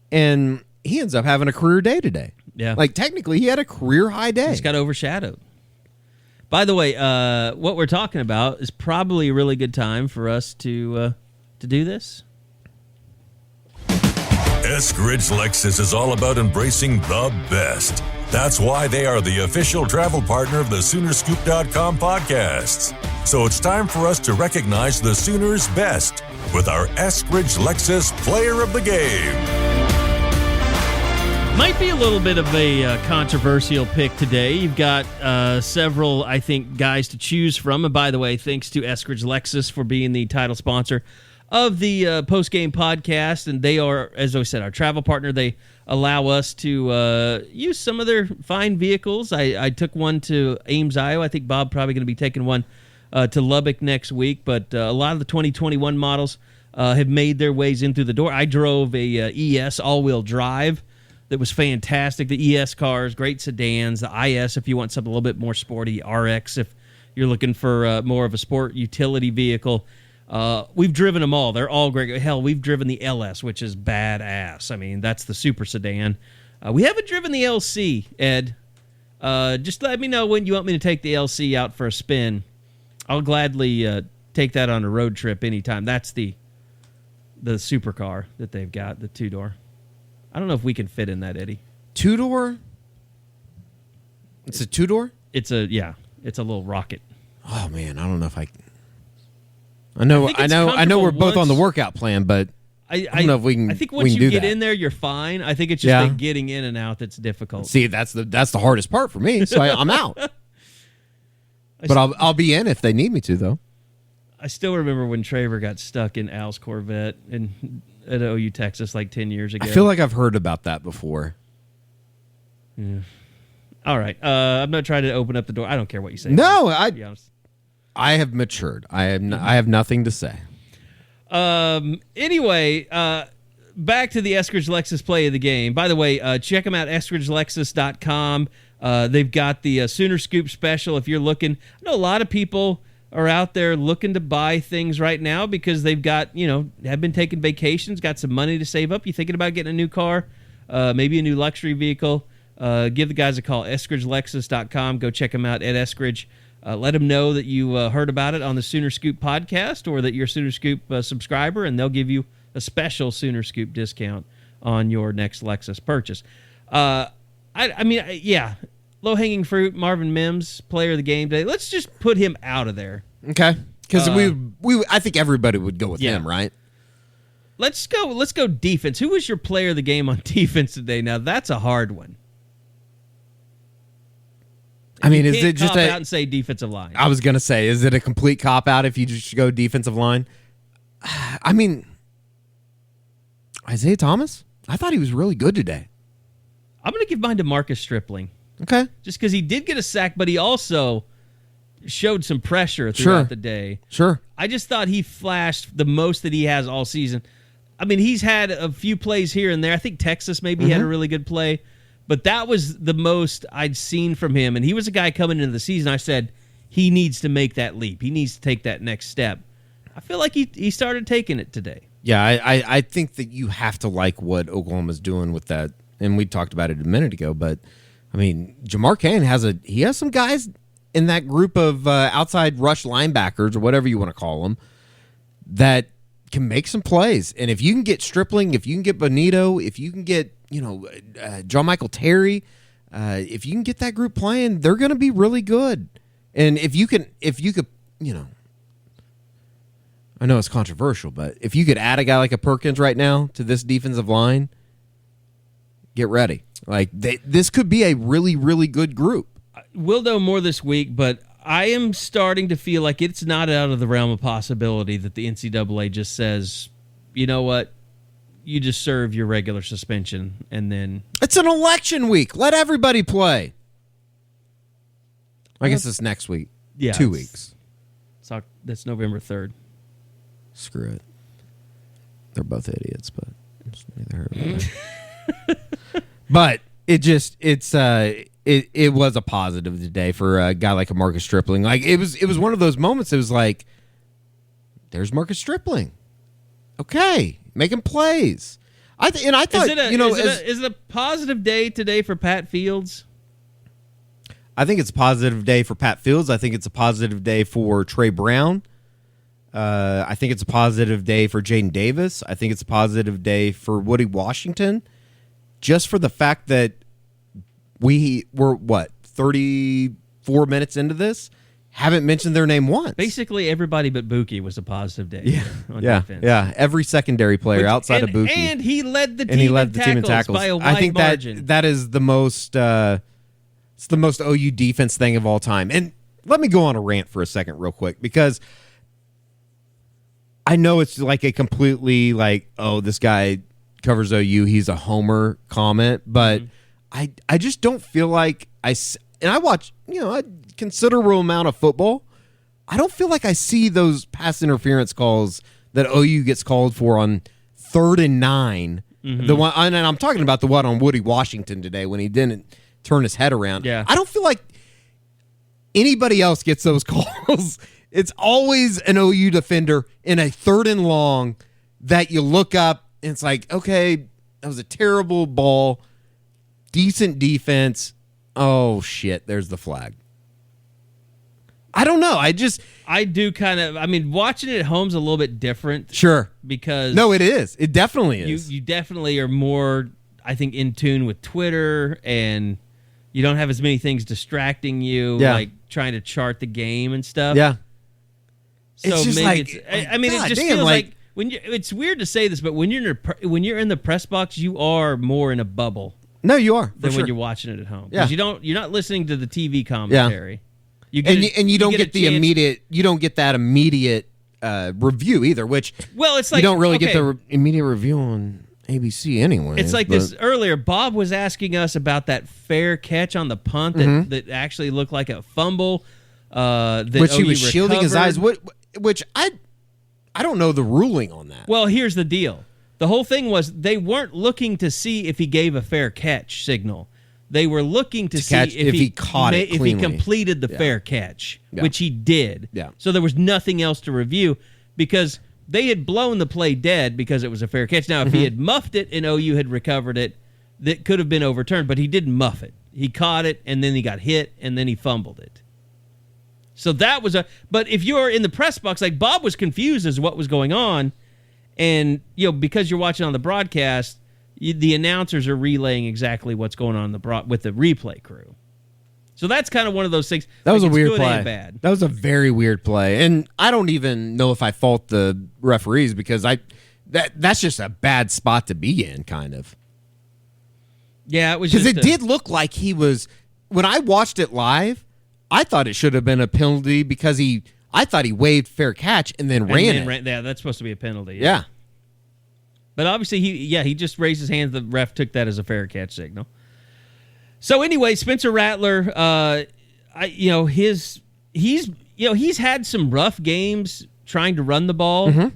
Speaker 8: and he ends up having a career day today.
Speaker 7: Yeah.
Speaker 8: Like technically he had a career high day.
Speaker 7: He's got overshadowed. By the way, what we're talking about is probably a really good time for us to do this.
Speaker 6: Eskridge Lexus is all about embracing the best. That's why they are the official travel partner of the Soonerscoop.com podcasts. So it's time for us to recognize the Sooners' best with our Eskridge Lexus Player of the Game.
Speaker 7: Might be a little bit of a controversial pick today. You've got several, I think, guys to choose from. And by the way, thanks to Eskridge Lexus for being the title sponsor of the postgame podcast. And they are, as I said, our travel partner. They allow us to use some of their fine vehicles. I took one to Ames, Iowa. I think Bob probably going to be taking one to Lubbock next week. But a lot of the 2021 models have made their ways in through the door. I drove a ES all-wheel drive that was fantastic. The ES cars, great sedans. The IS, if you want something a little bit more sporty. RX, if you're looking for more of a sport utility vehicle. We've driven them all. They're all great. Hell, we've driven the LS, which is badass. I mean, that's the super sedan. We haven't driven the LC, Ed. Just let me know when you want me to take the LC out for a spin. I'll gladly take that on a road trip anytime. That's the supercar that they've got, the two-door. I don't know if we can fit in that, Eddie.
Speaker 8: Two-door? It's a two-door?
Speaker 7: It's a little rocket.
Speaker 8: Oh man, I don't know if I know we're both on the workout plan, but I don't know if we can.
Speaker 7: I think once
Speaker 8: you
Speaker 7: get in there, you're fine. I think it's just the getting in and out that's difficult.
Speaker 8: See, that's the hardest part for me, so I'm out. But I'll be in if they need me to, though.
Speaker 7: I still remember when Traver got stuck in Al's Corvette at OU, Texas, like 10 years ago.
Speaker 8: I feel like I've heard about that before.
Speaker 7: Yeah. All right. I'm not trying to open up the door. I don't care what you say.
Speaker 8: No,
Speaker 7: I
Speaker 8: have matured. I have nothing to say.
Speaker 7: Anyway, back to the Eskridge Lexus play of the game. By the way, check them out, eskridgelexus.com. They've got the Sooner Scoop special if you're looking. I know a lot of people are out there looking to buy things right now because they've got, have been taking vacations, got some money to save up. You thinking about getting a new car, maybe a new luxury vehicle? Give the guys a call, eskridgelexus.com. Go check them out at Eskridge. Let them know that you heard about it on the Sooner Scoop podcast or that you're a Sooner Scoop subscriber, and they'll give you a special Sooner Scoop discount on your next Lexus purchase. Low-hanging fruit, Marvin Mims, player of the game today. Let's just put him out of there.
Speaker 8: Okay. Because I think everybody would go with him, right?
Speaker 7: Let's go defense. Who was your player of the game on defense today? Now, that's a hard one.
Speaker 8: I mean,
Speaker 7: you
Speaker 8: is it just
Speaker 7: cop out and say defensive line?
Speaker 8: I was gonna say, is it a complete cop out if you just go defensive line? I mean, Isaiah Thomas. I thought he was really good today.
Speaker 7: I'm gonna give mine to Marcus Stripling.
Speaker 8: Okay,
Speaker 7: just because he did get a sack, but he also showed some pressure throughout the day.
Speaker 8: Sure.
Speaker 7: I just thought he flashed the most that he has all season. I mean, he's had a few plays here and there. I think Texas maybe had a really good play. But that was the most I'd seen from him. And he was a guy coming into the season. I said, he needs to make that leap. He needs to take that next step. I feel like he started taking it today.
Speaker 8: Yeah, I think that you have to like what Oklahoma's doing with that. And we talked about it a minute ago. But, I mean, Jamar Cain has some guys in that group of outside rush linebackers or whatever you want to call them that can make some plays. And if you can get Stripling, if you can get Bonito, if you can get John Michael Terry, if you can get that group playing, they're going to be really good. And if you could, I know it's controversial, but if you could add a guy like a Perkins right now to this defensive line, get ready. Like this could be a really, really good group.
Speaker 7: We'll know more this week, but I am starting to feel like it's not out of the realm of possibility that the NCAA just says, you know what? You just serve your regular suspension, and then...
Speaker 8: It's an election week. Let everybody play. I guess it's next week.
Speaker 7: Yeah.
Speaker 8: 2 weeks.
Speaker 7: That's November 3rd.
Speaker 8: Screw it. They're both idiots, but... it's neither here nor there. But it was a positive today for a guy like a Marcus Stripling. Like, it was one of those moments, it was like, there's Marcus Stripling. Okay. Making plays. I thought,
Speaker 7: is it a positive day today for Pat Fields?
Speaker 8: I think it's a positive day for Pat Fields. I think it's a positive day for Trey Brown. I think it's a positive day for Jaden Davis. I think it's a positive day for Woody Washington. Just for the fact that we were, 34 minutes into this? Haven't mentioned their name once.
Speaker 7: Basically, everybody but Buki was a positive day on defense.
Speaker 8: Yeah, every secondary player outside of Buki.
Speaker 7: And he led the team in tackles by a wide margin.
Speaker 8: that is the most it's the most OU defense thing of all time. And let me go on a rant for a second real quick, because I know it's like a completely this guy covers OU, he's a homer comment, but I just don't feel like and I watch, a considerable amount of football. I don't feel like I see those pass interference calls that OU gets called for on 3rd and 9. The one, and I'm talking about the one on Woody Washington today when he didn't turn his head around.
Speaker 7: Yeah.
Speaker 8: I don't feel like anybody else gets those calls. It's always an OU defender in a 3rd and long that you look up and it's like, okay, that was a terrible ball, decent defense. Oh shit, there's the flag. I don't know.
Speaker 7: I do kind of. I mean, watching it at home's a little bit different.
Speaker 8: Sure.
Speaker 7: Because
Speaker 8: no, it is. It definitely is.
Speaker 7: You definitely are more, I think, in tune with Twitter, and you don't have as many things distracting you, like trying to chart the game and stuff.
Speaker 8: Yeah.
Speaker 7: So
Speaker 8: it's just
Speaker 7: maybe I mean, it just feels like when it's weird to say this, but when you're in the press box, you are more in a bubble.
Speaker 8: No, you are
Speaker 7: than when you're watching it at home.
Speaker 8: Yeah.
Speaker 7: Because you're not listening to the TV commentary. Yeah. You
Speaker 8: don't get the immediate. You don't get that immediate review either. Which
Speaker 7: it's like
Speaker 8: you don't really get the immediate review on ABC anyway.
Speaker 7: It's like this earlier. Bob was asking us about that fair catch on the punt that actually looked like a fumble.
Speaker 8: Which he was shielding his eyes. Which I don't know the ruling on that.
Speaker 7: Well, here's the deal. The whole thing was they weren't looking to see if he gave a fair catch signal. They were looking to see if he caught it cleanly. If he completed the fair catch, which he did.
Speaker 8: Yeah.
Speaker 7: So there was nothing else to review because they had blown the play dead because it was a fair catch. Now, if he had muffed it and OU had recovered it, that could have been overturned, but he didn't muff it. He caught it, and then he got hit, and then he fumbled it. So that was but if you're in the press box, like Bob was confused as to what was going on, and because you're watching on the broadcast, the announcers are relaying exactly what's going on with the replay crew. So that's kind of one of those things.
Speaker 8: That was a weird
Speaker 7: good
Speaker 8: play.
Speaker 7: And bad.
Speaker 8: That was a very weird play, and I don't even know if I fault the referees because that's just a bad spot to be in, kind of.
Speaker 7: Yeah, it was
Speaker 8: because it did look like he was. When I watched it live, I thought it should have been a penalty because I thought he waved fair catch and then ran it.
Speaker 7: Yeah, that's supposed to be a penalty.
Speaker 8: Yeah.
Speaker 7: But obviously, he just raised his hand. The ref took that as a fair catch signal. So anyway, Spencer Rattler, he's had some rough games trying to run the ball.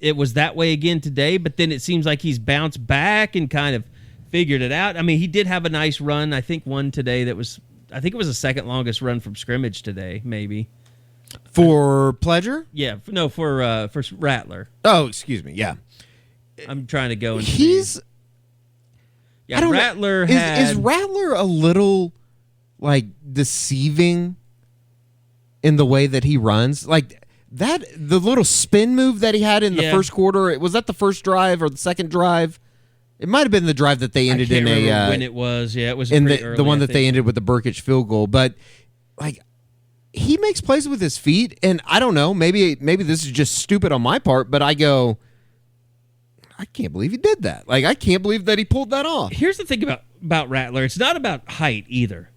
Speaker 7: It was that way again today, but then it seems like he's bounced back and kind of figured it out. I mean, he did have a nice run. I think one today it was the second longest run from scrimmage today, maybe.
Speaker 8: For Pledger?
Speaker 7: Yeah, for Rattler.
Speaker 8: Oh, excuse me. Yeah.
Speaker 7: I'm trying to go and
Speaker 8: he's.
Speaker 7: See. Yeah, I don't Rattler
Speaker 8: know.
Speaker 7: had.
Speaker 8: Is Rattler a little like deceiving in the way that he runs? Like that, the little spin move that he had in the first quarter. Was that the first drive or the second drive? It might have been the drive that they ended in a.
Speaker 7: When it was, yeah, it was
Speaker 8: in
Speaker 7: early,
Speaker 8: the one that they ended with the Burkich field goal, but like. He makes plays with his feet, and I don't know. Maybe this is just stupid on my part, but I go, I can't believe he did that. Like, I can't believe that he pulled that off.
Speaker 7: Here's the thing about Rattler. It's not about height either.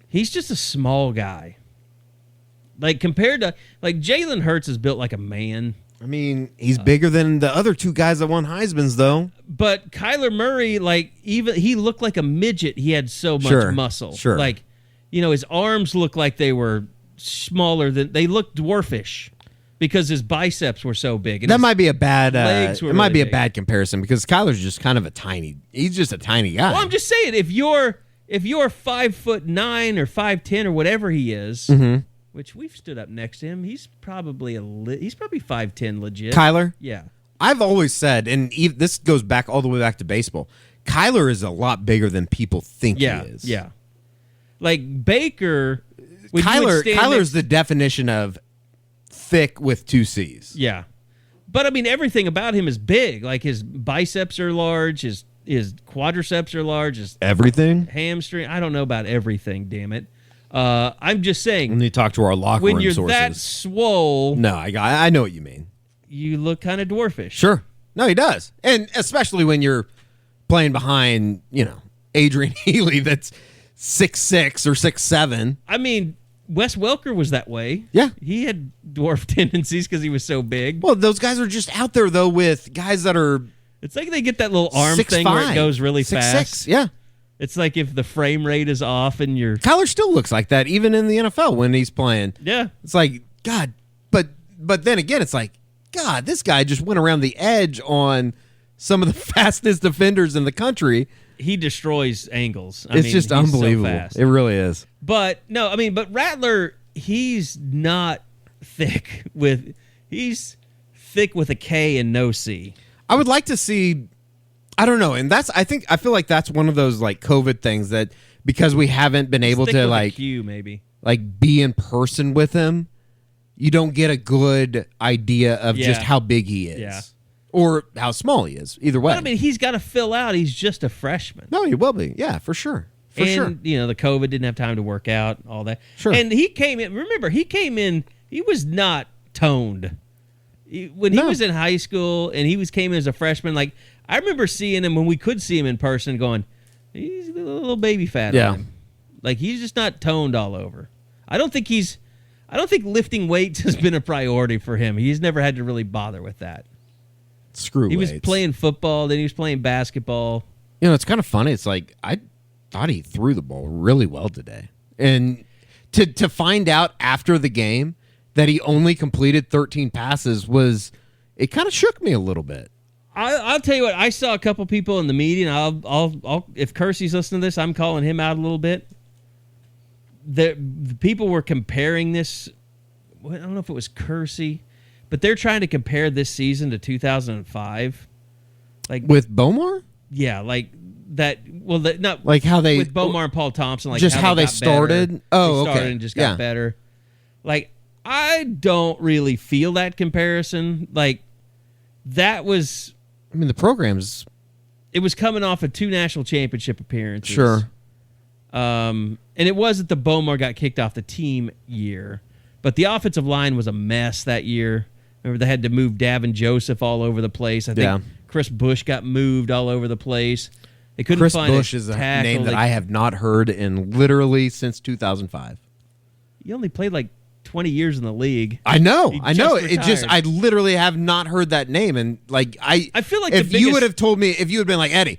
Speaker 7: He's just a small guy. Like, compared to, like, Jalen Hurts is built like a man.
Speaker 8: I mean, he's bigger than the other two guys that won Heisman's, though.
Speaker 7: But Kyler Murray, like, even he looked like a midget. He had so much muscle.
Speaker 8: Sure.
Speaker 7: Like, his arms looked like they were smaller they looked dwarfish because his biceps were so big. And
Speaker 8: that might be a bad.
Speaker 7: Legs were
Speaker 8: it might
Speaker 7: really
Speaker 8: be a bad comparison because Kyler's just kind of he's just a tiny guy.
Speaker 7: Well, I'm just saying if you're 5'9" or 5'10" or whatever he is, which we've stood up next to him, he's probably 5'10" legit.
Speaker 8: Kyler?
Speaker 7: Yeah.
Speaker 8: I've always said, and this goes back all the way back to baseball. Kyler is a lot bigger than people think he is.
Speaker 7: Yeah. Like Baker.
Speaker 8: Kyler's the definition of thick with two C's.
Speaker 7: Yeah. But, I mean, everything about him is big. Like, his biceps are large, his quadriceps are large, his
Speaker 8: everything?
Speaker 7: Hamstring. I don't know about everything, damn it. I'm just saying.
Speaker 8: When you talk to our locker room sources.
Speaker 7: When you're that swole.
Speaker 8: No, I know what you mean.
Speaker 7: You look kind of dwarfish.
Speaker 8: Sure. No, he does. And especially when you're playing behind, Adrian Healy that's 6'6" or 6'7".
Speaker 7: I mean, Wes Welker was that way.
Speaker 8: Yeah.
Speaker 7: He had dwarf tendencies because he was so big.
Speaker 8: Well, those guys are just out there, though, with guys that are
Speaker 7: It's like they get that little arm
Speaker 8: 6'5",
Speaker 7: thing where it goes really
Speaker 8: 6'6",
Speaker 7: fast.
Speaker 8: yeah.
Speaker 7: It's like if the frame rate is off and you're...
Speaker 8: Kyler still looks like that, even in the NFL when he's playing.
Speaker 7: Yeah.
Speaker 8: It's like, God, but then again, it's like, God, this guy just went around the edge on some of the fastest defenders in the country.
Speaker 7: He destroys angles.
Speaker 8: It's just
Speaker 7: he's
Speaker 8: unbelievable.
Speaker 7: So fast.
Speaker 8: It really is.
Speaker 7: But, no, but Rattler, he's not thick with... He's thick with a K and no C.
Speaker 8: I would like to see... I don't know, and I feel like that's one of those like COVID things that because we haven't been able
Speaker 7: Stick
Speaker 8: to
Speaker 7: with
Speaker 8: like
Speaker 7: a Q, maybe.
Speaker 8: like be in person with him, you don't get a good idea of just how big he is.
Speaker 7: Yeah.
Speaker 8: Or how small he is. Either way.
Speaker 7: But, he's got to fill out. He's just a freshman.
Speaker 8: No, he will be. Yeah, for sure. For sure.
Speaker 7: The COVID didn't have time to work out, all that.
Speaker 8: Sure.
Speaker 7: And he came in, remember, he was not toned. When he was in high school and came in as a freshman, like, I remember seeing him when we could see him in person going, he's a little baby fat on him. Like, he's just not toned all over. I don't think lifting weights has been a priority for him. He's never had to really bother with that. He was playing football, then he was playing basketball.
Speaker 8: It's kind of funny. It's like, I thought he threw the ball really well today. And to find out after the game that he only completed 13 passes it kind of shook me a little bit.
Speaker 7: I'll tell you what. I saw a couple people in the meeting. I'll if Kersey's listening to this, I'm calling him out a little bit. The people were comparing this. I don't know if it was Kersey, but they're trying to compare this season to 2005. Like
Speaker 8: with Bomar?
Speaker 7: Yeah, like that. Well, not
Speaker 8: like how they
Speaker 7: with Bomar and Paul Thompson. Like
Speaker 8: just how they started.
Speaker 7: Better.
Speaker 8: Oh,
Speaker 7: they
Speaker 8: okay.
Speaker 7: Started and just got better. Like I don't really feel that comparison. Like that was.
Speaker 8: The program's...
Speaker 7: It was coming off of 2 national championship appearances.
Speaker 8: Sure.
Speaker 7: And it wasn't the Bomar got kicked off the team year. But the offensive line was a mess that year. Remember, they had to move Davin Joseph all over the place. I think Chris Bush got moved all over the place. They couldn't
Speaker 8: Chris
Speaker 7: find
Speaker 8: Bush is a name that I have not heard in literally since 2005.
Speaker 7: He only played like 20 years in the league.
Speaker 8: I know.
Speaker 7: Retired.
Speaker 8: I literally have not heard that name. And like, I
Speaker 7: feel like
Speaker 8: if you would have told me, if you had been like, Eddie,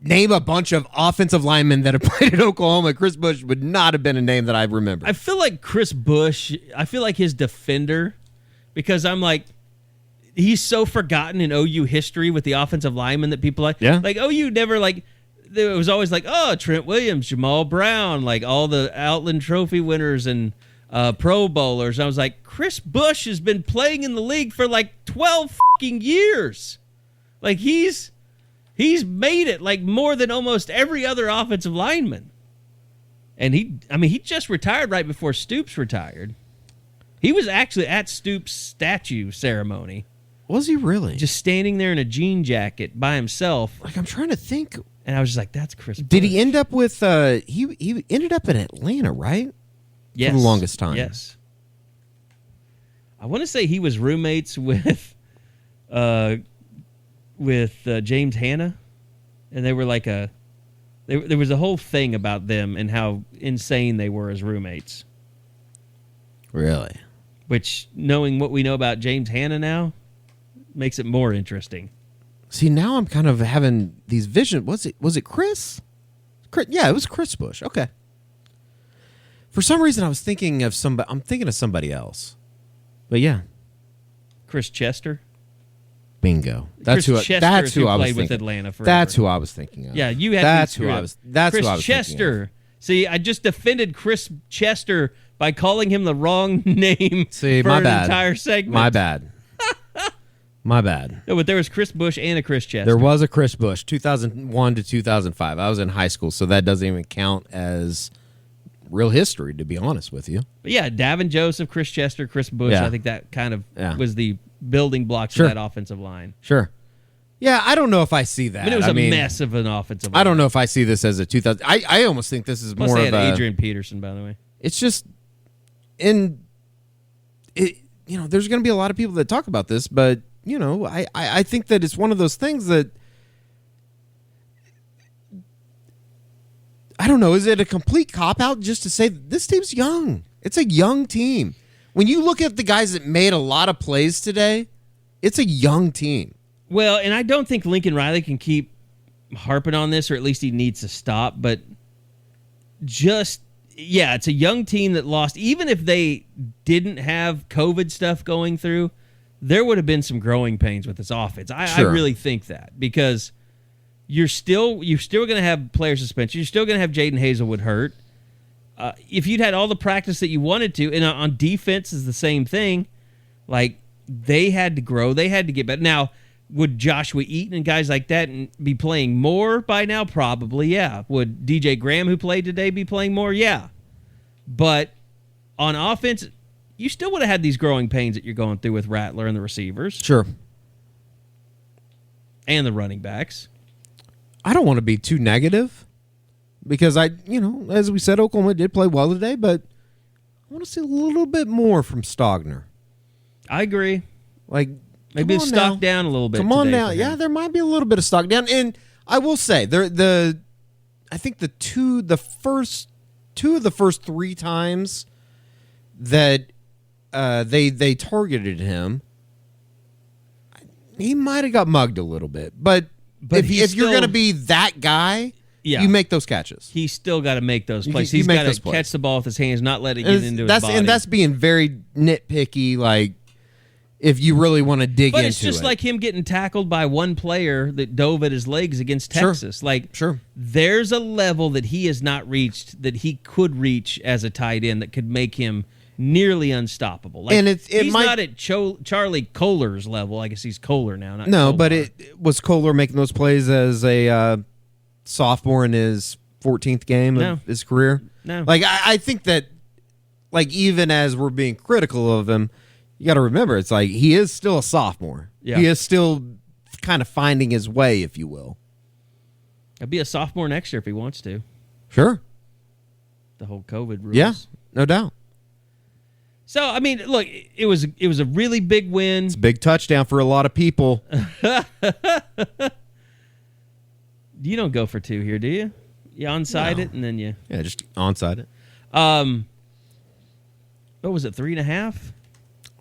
Speaker 8: name a bunch of offensive linemen that have played at Oklahoma, Chris Bush would not have been a name that I remember.
Speaker 7: I feel like Chris Bush, his defender, because I'm like, he's so forgotten in OU history with the offensive linemen that people like.
Speaker 8: Yeah.
Speaker 7: Like OU never like, it was always like, oh, Trent Williams, Jamal Brown, like all the Outland Trophy winners and Pro Bowlers. I was like, Chris Bush has been playing in the league for like 12 fucking years. Like he's made it like more than almost every other offensive lineman. And he just retired right before Stoops retired. He was actually at Stoops' statue ceremony.
Speaker 8: Was he really?
Speaker 7: Just standing there in a jean jacket by himself.
Speaker 8: Like, I'm trying to think.
Speaker 7: And I was just like, that's Chris Bush.
Speaker 8: Did he end up with he ended up in Atlanta, right?
Speaker 7: Yes.
Speaker 8: For the longest time.
Speaker 7: Yes. I want to say he was roommates with James Hanna, and they were like there was a whole thing about them and how insane they were as roommates.
Speaker 8: Really?
Speaker 7: Which, knowing what we know about James Hanna now, makes it more interesting.
Speaker 8: See, now I'm kind of having these visions. Was it Chris? Yeah, it was Chris Bush. Okay. For some reason, I was thinking of somebody. I'm thinking of somebody else. But yeah,
Speaker 7: Chris Chester.
Speaker 8: Bingo. That's
Speaker 7: Chris
Speaker 8: who. That's who I was
Speaker 7: played
Speaker 8: thinking.
Speaker 7: with Atlanta forever.
Speaker 8: That's who I was thinking of.
Speaker 7: Yeah, you had.
Speaker 8: That's who I was. That's
Speaker 7: Chris
Speaker 8: who I was
Speaker 7: Chester.
Speaker 8: thinking of.
Speaker 7: See, I just defended Chris Chester by calling him the wrong name.
Speaker 8: See,
Speaker 7: for
Speaker 8: my
Speaker 7: an
Speaker 8: bad.
Speaker 7: Entire segment.
Speaker 8: My bad. My bad.
Speaker 7: No, but there was Chris Bush and a Chris Chester.
Speaker 8: There was a Chris Bush, 2001 to 2005. I was in high school, so that doesn't even count as real history, to be honest with you.
Speaker 7: But yeah, Davin Joseph, Chris Chester, Chris Bush.
Speaker 8: Yeah.
Speaker 7: I think that kind of
Speaker 8: Yeah.
Speaker 7: was the building blocks
Speaker 8: Sure.
Speaker 7: of that offensive line.
Speaker 8: Sure. Yeah, I don't know if I see that.
Speaker 7: I mean, it was a mess of an offensive line.
Speaker 8: I don't know if I see this as a 2000. I almost think this is
Speaker 7: Plus
Speaker 8: more
Speaker 7: they
Speaker 8: of
Speaker 7: had
Speaker 8: a.
Speaker 7: Adrian Peterson, by the way.
Speaker 8: It's just, there's going to be a lot of people that talk about this, but I think that it's one of those things that. I don't know. Is it a complete cop-out just to say this team's young? It's a young team. When you look at the guys that made a lot of plays today, it's a young team.
Speaker 7: Well, and I don't think Lincoln Riley can keep harping on this, or at least he needs to stop. But it's a young team that lost. Even if they didn't have COVID stuff going through, there would have been some growing pains with this offense. I really think that, because you're still going to have player suspension. You're still going to have Jaden Hazelwood hurt. If you'd had all the practice that you wanted to, and on defense is the same thing, like they had to grow, they had to get better. Now, would Joshua Eaton and guys like that be playing more by now? Probably, yeah. Would DJ Graham, who played today, be playing more? Yeah. But on offense, you still would have had these growing pains that you're going through with Rattler and the receivers.
Speaker 8: Sure.
Speaker 7: And the running backs.
Speaker 8: I don't want to be too negative because as we said, Oklahoma did play well today, but I want to see a little bit more from Stogner.
Speaker 7: I agree.
Speaker 8: Like,
Speaker 7: maybe it's stock down a little bit.
Speaker 8: Come on now. Yeah, there might be a little bit of stock down. And I will say, I think two of the first three times that they targeted him, he might have got mugged a little bit. But if you're going to be that guy, you make those catches.
Speaker 7: He's still got to make those plays. He's got to catch the ball with his hands, not let it get into his body.
Speaker 8: And that's being very nitpicky, like, if you really want to dig into it.
Speaker 7: But it's just like him getting tackled by one player that dove at his legs against Texas.
Speaker 8: Sure.
Speaker 7: There's a level that he has not reached that he could reach as a tight end that could make him nearly unstoppable. Like,
Speaker 8: and
Speaker 7: he's not at Charlie Kohler's level. I guess he's Kohler now. Not
Speaker 8: no,
Speaker 7: Kolar.
Speaker 8: But it was Kohler making those plays as a sophomore in his 14th game of his career.
Speaker 7: No.
Speaker 8: Like, I think that, like, even as we're being critical of him, you got to remember, it's like he is still a sophomore.
Speaker 7: Yeah.
Speaker 8: He is still kind of finding his way, if you will.
Speaker 7: He'll be a sophomore next year if he wants to.
Speaker 8: Sure.
Speaker 7: The whole COVID rules.
Speaker 8: Yeah, no doubt.
Speaker 7: So, I mean, look, it was a really big win.
Speaker 8: It's a big touchdown for a lot of people.
Speaker 7: You don't go for two here, do you? You onside it, and then you...
Speaker 8: Yeah, just onside it.
Speaker 7: What was it, 3.5?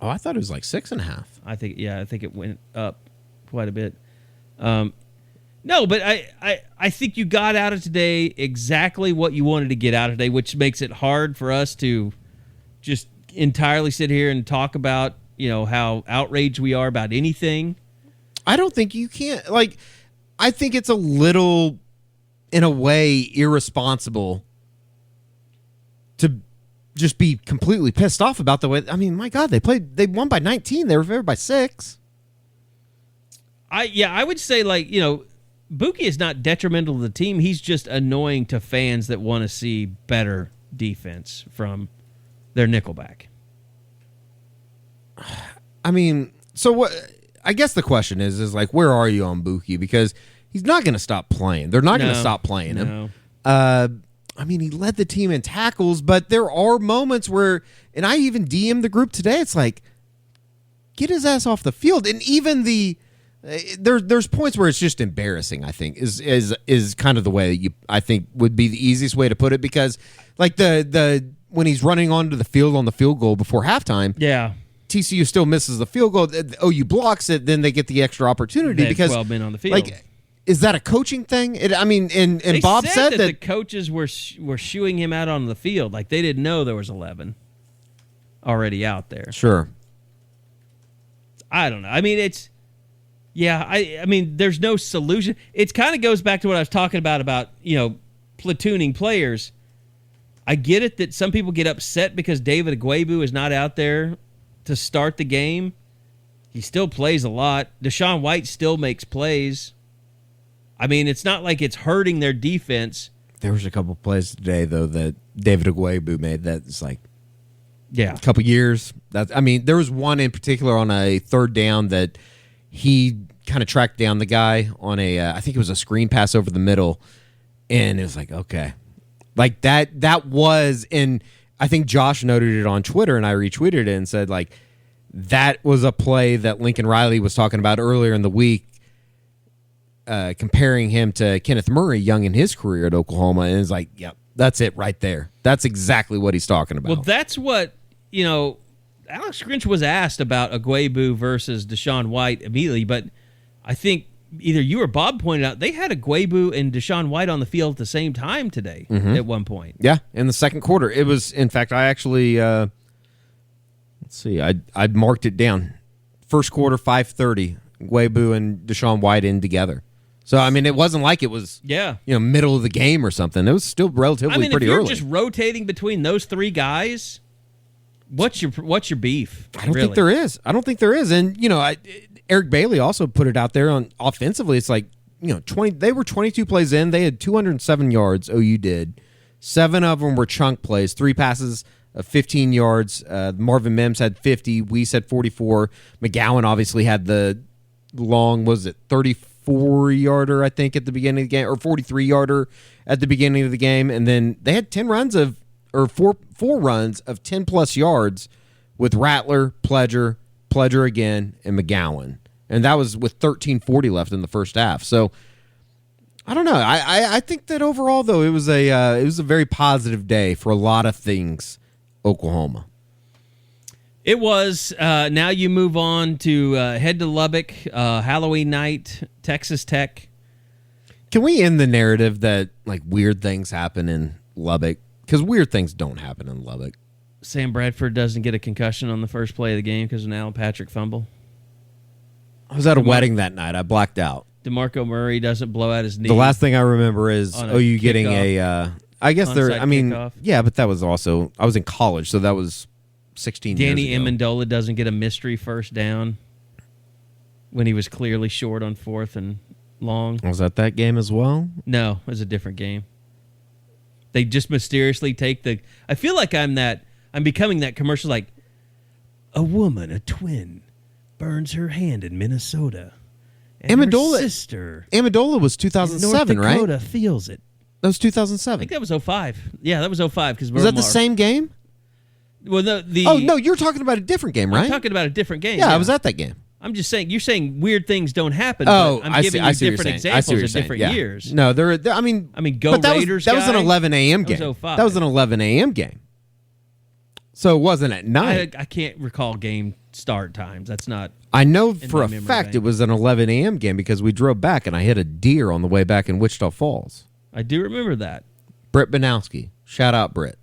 Speaker 8: Oh, I thought it was like 6.5.
Speaker 7: I think it went up quite a bit. No, but I think you got out of today exactly what you wanted to get out of today, which makes it hard for us to just entirely sit here and talk about, how outraged we are about anything.
Speaker 8: I don't think you can't. Like, I think it's a little, in a way, irresponsible to just be completely pissed off about the way. I mean, my God, they won by 19. They were favored by 6.
Speaker 7: I would say, like, Buki is not detrimental to the team. He's just annoying to fans that want to see better defense from their nickelback.
Speaker 8: I mean, so what? I guess the question is like, where are you on Buki? Because he's not going to stop playing. They're not going to stop playing him. I mean, he led the team in tackles, but there are moments where, and I even DM'd the group today, it's like, get his ass off the field. And even there's points where it's just embarrassing, I think, is kind of the way I think would be the easiest way to put it, because like the when he's running onto the field on the field goal before halftime, TCU still misses the field goal. OU blocks it, then they get the extra opportunity because
Speaker 7: 12 men on the field.
Speaker 8: Like, is that a coaching thing? And Bob said that
Speaker 7: the coaches were shooing him out on the field. Like, they didn't know there was 11 already out there.
Speaker 8: Sure.
Speaker 7: I don't know. I mean, I mean, there's no solution. It kind of goes back to what I was talking about, platooning players. I get it that some people get upset because David Agwebu is not out there to start the game. He still plays a lot. Deshaun White still makes plays. I mean, it's not like it's hurting their defense.
Speaker 8: There was a couple plays today, though, that David Agwebu made that's like
Speaker 7: a
Speaker 8: couple years. There was one in particular on a third down that he kind of tracked down the guy on I think it was a screen pass over the middle, and it was like, okay. Like, that was, and I think Josh noted it on Twitter, and I retweeted it and said, like, that was a play that Lincoln Riley was talking about earlier in the week, comparing him to Kenneth Murray, young in his career at Oklahoma, and it's like, yep, that's it right there. That's exactly what he's talking about.
Speaker 7: Well, that's what, Alex Grinch was asked about Agwebu versus Deshaun White immediately, but I think either you or Bob pointed out they had a Guebu and Deshaun White on the field at the same time today at one point.
Speaker 8: Yeah, in the second quarter. It was, in fact, I actually, let's see, I marked it down. First quarter, 5:30, Guebu and Deshaun White in together. So, I mean, it wasn't like it was, middle of the game or something. It was still relatively pretty
Speaker 7: if you're
Speaker 8: early.
Speaker 7: Just rotating between those three guys, what's your beef?
Speaker 8: I don't think there is. And, Eric Bailey also put it out there on offensively. It's like, 20. They were 22 plays in. They had 207 yards, OU did. 7 of them were chunk plays, 3 passes of 15 yards. Marvin Mims had 50. Weiss had 44. McGowan obviously had the long, 34-yarder, I think, at the beginning of the game, or 43-yarder at the beginning of the game. And then they had 10 runs four runs of 10-plus yards with Rattler, Pledger again, and McGowan. And that was with 13:40 left in the first half. So, I don't know. I think that overall, though, it was a very positive day for a lot of things, Oklahoma.
Speaker 7: It was. Now you move on to head to Lubbock, Halloween night, Texas Tech.
Speaker 8: Can we end the narrative that like weird things happen in Lubbock? Because weird things don't happen in Lubbock.
Speaker 7: Sam Bradford doesn't get a concussion on the first play of the game because of an Alan Patrick fumble.
Speaker 8: I was at a wedding that night. I blacked out.
Speaker 7: DeMarco Murray doesn't blow out his knee.
Speaker 8: The last thing I remember is OU getting I guess they're. I mean,
Speaker 7: kickoff.
Speaker 8: Yeah, but that was also. I was in college, so that was 16
Speaker 7: Danny
Speaker 8: years ago.
Speaker 7: Amendola doesn't get a mystery first down when he was clearly short on 4th and long.
Speaker 8: Was that game as well?
Speaker 7: No, it was a different game. They just mysteriously take the. I feel like I'm becoming that commercial, like a woman, a twin, burns her hand in Minnesota. And
Speaker 8: Amendola,
Speaker 7: her sister.
Speaker 8: Amendola was 2007,
Speaker 7: North Dakota
Speaker 8: right?
Speaker 7: feels it.
Speaker 8: That was
Speaker 7: I
Speaker 8: 2007.
Speaker 7: think that was 05. Yeah, that was 05.
Speaker 8: Was that the same game?
Speaker 7: Well,
Speaker 8: Oh, no, you're talking about a different game, right?
Speaker 7: I'm talking about a different game.
Speaker 8: Yeah, I was at that game.
Speaker 7: I'm just saying, you're saying weird things don't happen.
Speaker 8: Oh,
Speaker 7: but I'm giving you different examples of different years.
Speaker 8: No, I mean,
Speaker 7: go
Speaker 8: but that
Speaker 7: Raiders.
Speaker 8: Was an 11 a.m. game.
Speaker 7: That was 05.
Speaker 8: That was an 11 a.m. game. So it wasn't at night.
Speaker 7: I can't recall game start times. That's not.
Speaker 8: I know
Speaker 7: in
Speaker 8: for
Speaker 7: my
Speaker 8: a
Speaker 7: memory
Speaker 8: fact
Speaker 7: bank.
Speaker 8: it was an 11 a.m. game because we drove back and I hit a deer on the way back in Wichita Falls.
Speaker 7: I do remember that.
Speaker 8: Britt Banowski. Shout out, Britt.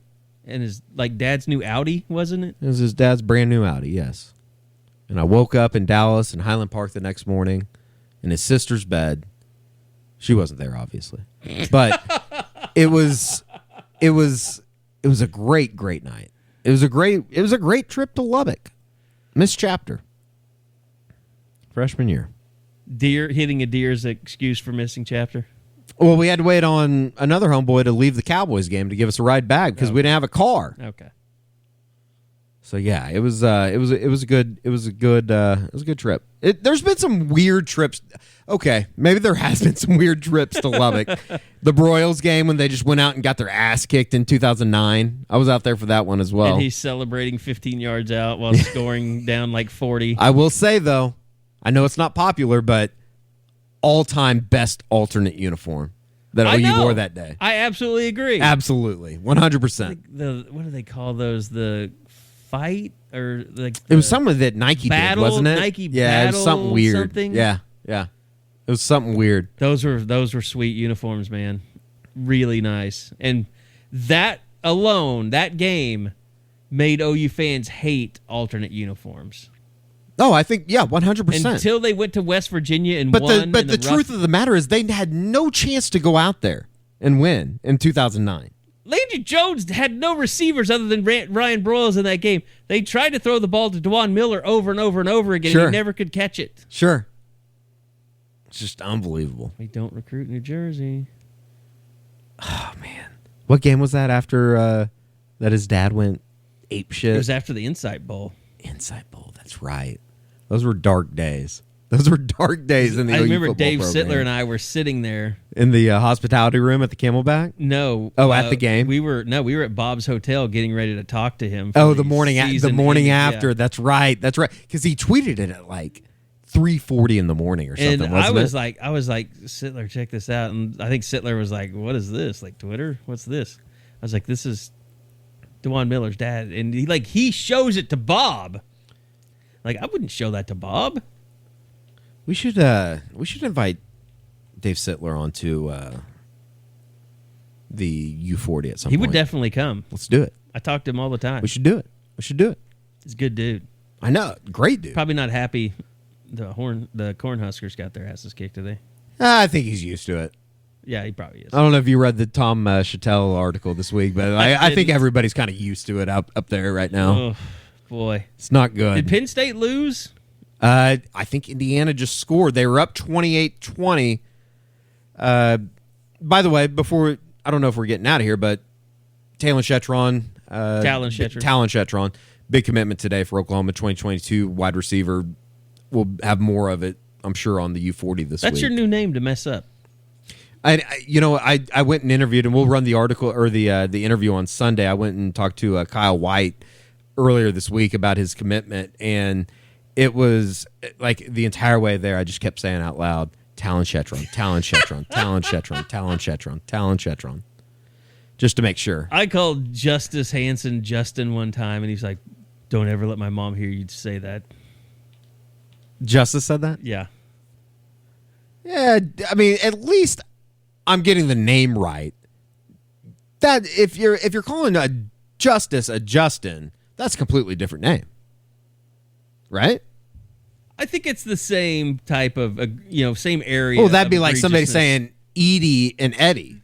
Speaker 7: And his dad's new Audi, wasn't it?
Speaker 8: It was his dad's brand new Audi, yes. And I woke up in Dallas in Highland Park the next morning in his sister's bed. She wasn't there, obviously. But it was a great night. It was a great trip to Lubbock. Missed chapter. Freshman year.
Speaker 7: Hitting a deer is an excuse for missing chapter.
Speaker 8: Well, we had to wait on another homeboy to leave the Cowboys game to give us a ride back because we didn't have a car.
Speaker 7: Okay.
Speaker 8: So yeah, it was a good trip. There's been some weird trips. Okay, maybe there has been some weird trips to Lubbock. The Broyles game when they just went out and got their ass kicked in 2009. I was out there for that one as well.
Speaker 7: And he's celebrating 15 yards out while scoring down like 40.
Speaker 8: I will say though, I know it's not popular, but all-time best alternate uniform that OU wore that day.
Speaker 7: I absolutely agree.
Speaker 8: Absolutely, 100%.
Speaker 7: What do they call those? The fight or like
Speaker 8: it was something that Nike
Speaker 7: battle,
Speaker 8: did, wasn't it?
Speaker 7: Nike
Speaker 8: yeah, it was something weird.
Speaker 7: Something?
Speaker 8: Yeah, it was something weird.
Speaker 7: Those were sweet uniforms, man. Really nice. And that alone, that game, made OU fans hate alternate uniforms.
Speaker 8: Oh, I think 100%.
Speaker 7: Until they went to West Virginia and
Speaker 8: won.
Speaker 7: But
Speaker 8: the truth of the matter is, they had no chance to go out there and win in 2009.
Speaker 7: Landry Jones had no receivers other than Ryan Broyles in that game. They tried to throw the ball to DeJuan Miller over and over and over again, and he never could catch it.
Speaker 8: Sure. It's just unbelievable.
Speaker 7: We don't recruit New Jersey.
Speaker 8: Oh, man. What game was that after that his dad went ape shit?
Speaker 7: It was after the Insight Bowl.
Speaker 8: Insight Bowl, that's right. Those were dark days. Those were dark days in the OU
Speaker 7: remember
Speaker 8: football
Speaker 7: Dave
Speaker 8: program.
Speaker 7: Sittler and I were sitting there.
Speaker 8: In the hospitality room at the Camelback?
Speaker 7: No.
Speaker 8: Oh, at the game?
Speaker 7: We were at Bob's Hotel getting ready to talk to him.
Speaker 8: Oh, the morning after.
Speaker 7: Yeah.
Speaker 8: That's right. Because he tweeted it at like 3:40 in the morning or something,
Speaker 7: and
Speaker 8: wasn't
Speaker 7: I was like, Sittler, check this out. And I think Sittler was like, what is this? Like Twitter? What's this? I was like, this is DeJuan Miller's dad. And he shows it to Bob. Like, I wouldn't show that to Bob.
Speaker 8: We should invite Dave Sittler onto the U40 at some point.
Speaker 7: He would definitely come.
Speaker 8: Let's do it.
Speaker 7: I talk to him all the time.
Speaker 8: We should do it.
Speaker 7: He's a good dude.
Speaker 8: I know. Great dude.
Speaker 7: Probably not happy the Cornhuskers got their asses kicked today.
Speaker 8: I think he's used to it.
Speaker 7: Yeah, he probably is.
Speaker 8: I don't know if you read the Tom Chattel article this week, but I think everybody's kind of used to it up there right now.
Speaker 7: Oh, boy.
Speaker 8: It's not good.
Speaker 7: Did Penn State lose?
Speaker 8: I think Indiana just scored. They were up 28-20. By the way, I don't know if we're getting out of here, but Talon Shetron. Big commitment today for Oklahoma, 2022 wide receiver. We'll have more of it, I'm sure, on the U40 this week.
Speaker 7: That's your new name to mess up.
Speaker 8: I went and interviewed, and we'll run the article or the interview on Sunday. I went and talked to Kyle White earlier this week about his commitment, and it was like the entire way there, I just kept saying out loud, Talon Shetron, Talon Shetron, Talon Shetron, Talon Shetron, Talon Shetron, just to make sure.
Speaker 7: I called Justice Hansen Justin one time, and he's like, "Don't ever let my mom hear you say that."
Speaker 8: Justice said that?
Speaker 7: Yeah.
Speaker 8: Yeah, I mean, at least I'm getting the name right. That if you're calling a Justice a Justin, that's a completely different name, right?
Speaker 7: I think it's the same type of, same area.
Speaker 8: Well, that'd be
Speaker 7: of
Speaker 8: like somebody
Speaker 7: egregiousness.
Speaker 8: saying Edie and Eddie,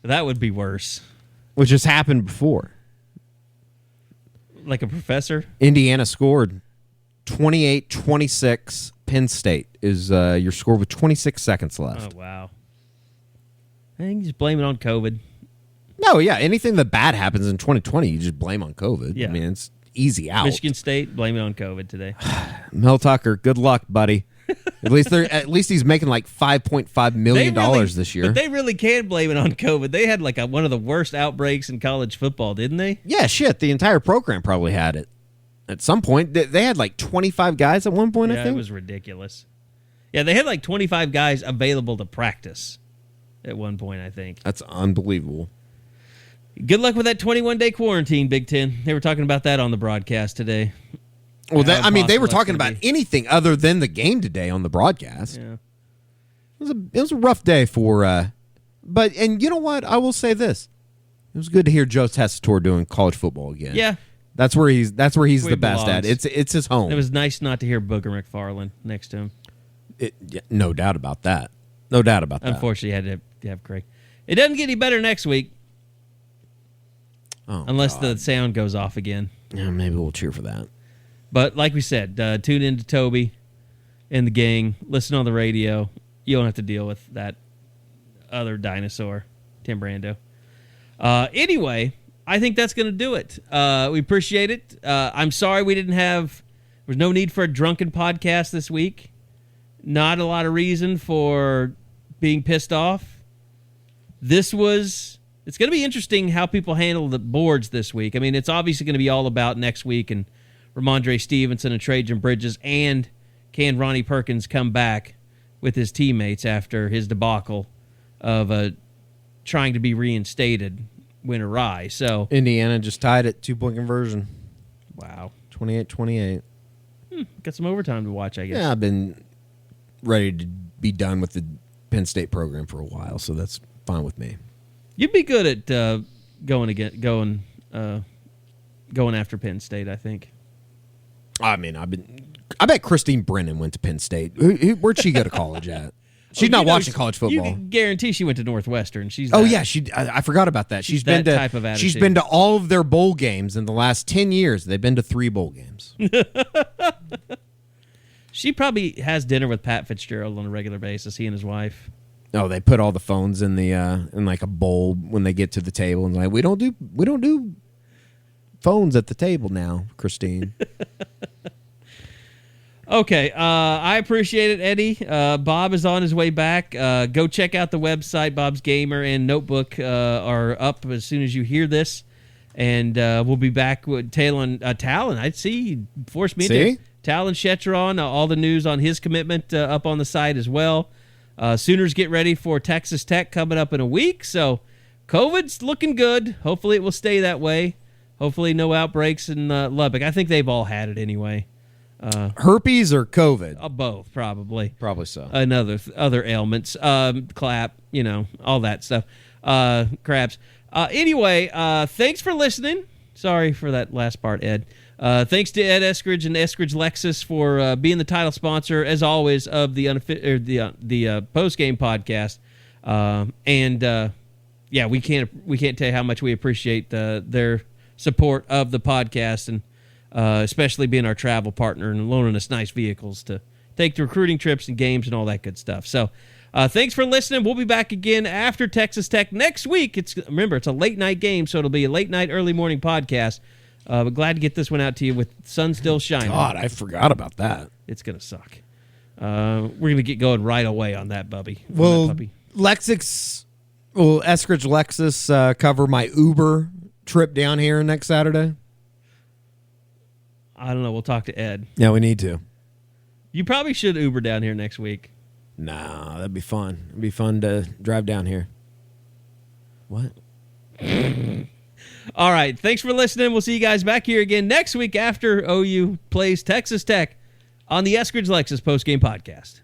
Speaker 7: That would be worse.
Speaker 8: which has happened before.
Speaker 7: Like a professor.
Speaker 8: Indiana scored 28-26. Penn State is your score with 26 seconds left.
Speaker 7: Oh, wow. I think you just blame it on COVID.
Speaker 8: No, yeah, anything that bad happens in 2020, you just blame on COVID.
Speaker 7: Yeah.
Speaker 8: I mean, it's easy out.
Speaker 7: Michigan State, blame it on COVID today.
Speaker 8: Mel Tucker, good luck, buddy. At least he's making like $5.5 million this year.
Speaker 7: But they really can blame it on COVID. They had like one of the worst outbreaks in college football, didn't they?
Speaker 8: Yeah, shit. The entire program probably had it. At some point, they had like 25 guys at one point, I
Speaker 7: Yeah,
Speaker 8: think.
Speaker 7: it was ridiculous. Yeah, they had like 25 guys available to practice at one point, I think.
Speaker 8: That's unbelievable.
Speaker 7: Good luck with that 21-day quarantine, Big Ten. They were talking about that on the broadcast today.
Speaker 8: Well, they
Speaker 7: How
Speaker 8: were
Speaker 7: possible
Speaker 8: talking
Speaker 7: that's
Speaker 8: about
Speaker 7: gonna
Speaker 8: anything other than the game today on the broadcast.
Speaker 7: Yeah.
Speaker 8: It was a rough day for, but you know what? I will say this: it was good to hear Joe Tessitore doing college football again.
Speaker 7: Yeah.
Speaker 8: That's where he's
Speaker 7: Where
Speaker 8: the
Speaker 7: he
Speaker 8: best at.
Speaker 7: belongs.
Speaker 8: It's his home.
Speaker 7: It was nice not to hear Booger McFarland next to him.
Speaker 8: No doubt about that. No doubt about that.
Speaker 7: Unfortunately, I had to have Craig. It doesn't get any better next week unless the sound goes off again.
Speaker 8: Yeah, maybe we'll cheer for that.
Speaker 7: But like we said, tune in to Toby and the gang. Listen on the radio. You don't have to deal with that other dinosaur, Tim Brando. Anyway, I think that's going to do it. We appreciate it. I'm sorry there was no need for a drunken podcast this week. Not a lot of reason for being pissed off. It's going to be interesting how people handle the boards this week. I mean, it's obviously going to be all about next week and Ramondre Stevenson and Trajan Bridges, and can Ronnie Perkins come back with his teammates after his debacle of trying to be reinstated went awry. So
Speaker 8: Indiana just tied it, 2-point conversion.
Speaker 7: Wow.
Speaker 8: 28-28.
Speaker 7: Got some overtime to watch, I guess.
Speaker 8: Yeah, I've been ready to be done with the Penn State program for a while, so that's fine with me.
Speaker 7: You'd be good at going after Penn State, I think.
Speaker 8: I mean, I bet Christine Brennan went to Penn State. Where'd she go to college at? She's not watching college football.
Speaker 7: You can guarantee she went to Northwestern.
Speaker 8: I forgot about that. She's been
Speaker 7: that
Speaker 8: to
Speaker 7: type of attitude.
Speaker 8: she's been to all of their bowl games in the last 10 years. They've been to 3 bowl games.
Speaker 7: She probably has dinner with Pat Fitzgerald on a regular basis, he and his wife.
Speaker 8: Oh, they put all the phones in the in like a bowl when they get to the table, and like we don't do phones at the table now, Christine.
Speaker 7: Okay, I appreciate it, Eddie. Bob is on his way back. Go check out the website. Bob's Gamer and Notebook are up as soon as you hear this, and we'll be back with Talon. I see. He forced me to. Talon Shetron, all the news on his commitment up on the site as well. Sooners get ready for Texas Tech coming up in a week. So COVID's looking good. Hopefully it will stay that way. Hopefully no outbreaks in Lubbock. I think they've all had it anyway.
Speaker 8: Herpes or COVID?
Speaker 7: Both, probably.
Speaker 8: Probably so.
Speaker 7: And other ailments. Clap, all that stuff. Crabs. Anyway, thanks for listening. Sorry for that last part, Ed. Thanks to Ed Eskridge and Eskridge Lexus for being the title sponsor, as always, of the Postgame Podcast. We can't tell you how much we appreciate their support of the podcast, and especially being our travel partner and loaning us nice vehicles to take to recruiting trips and games and all that good stuff. So thanks for listening. We'll be back again after Texas Tech next week. Remember, it's a late night game, so it'll be a late night, early morning podcast. But glad to get this one out to you with the sun still shining.
Speaker 8: God, I forgot about that.
Speaker 7: It's going to suck. We're going to get going right away on that, Bubby.
Speaker 8: Will Eskridge Lexus cover my Uber trip down here next Saturday?
Speaker 7: I don't know. We'll talk to Ed.
Speaker 8: Yeah, we need to.
Speaker 7: You probably should Uber down here next week.
Speaker 8: No, that'd be fun. It'd be fun to drive down here. What?
Speaker 7: All right. Thanks for listening. We'll see you guys back here again next week after OU plays Texas Tech on the Eskridge Lexus Postgame Podcast.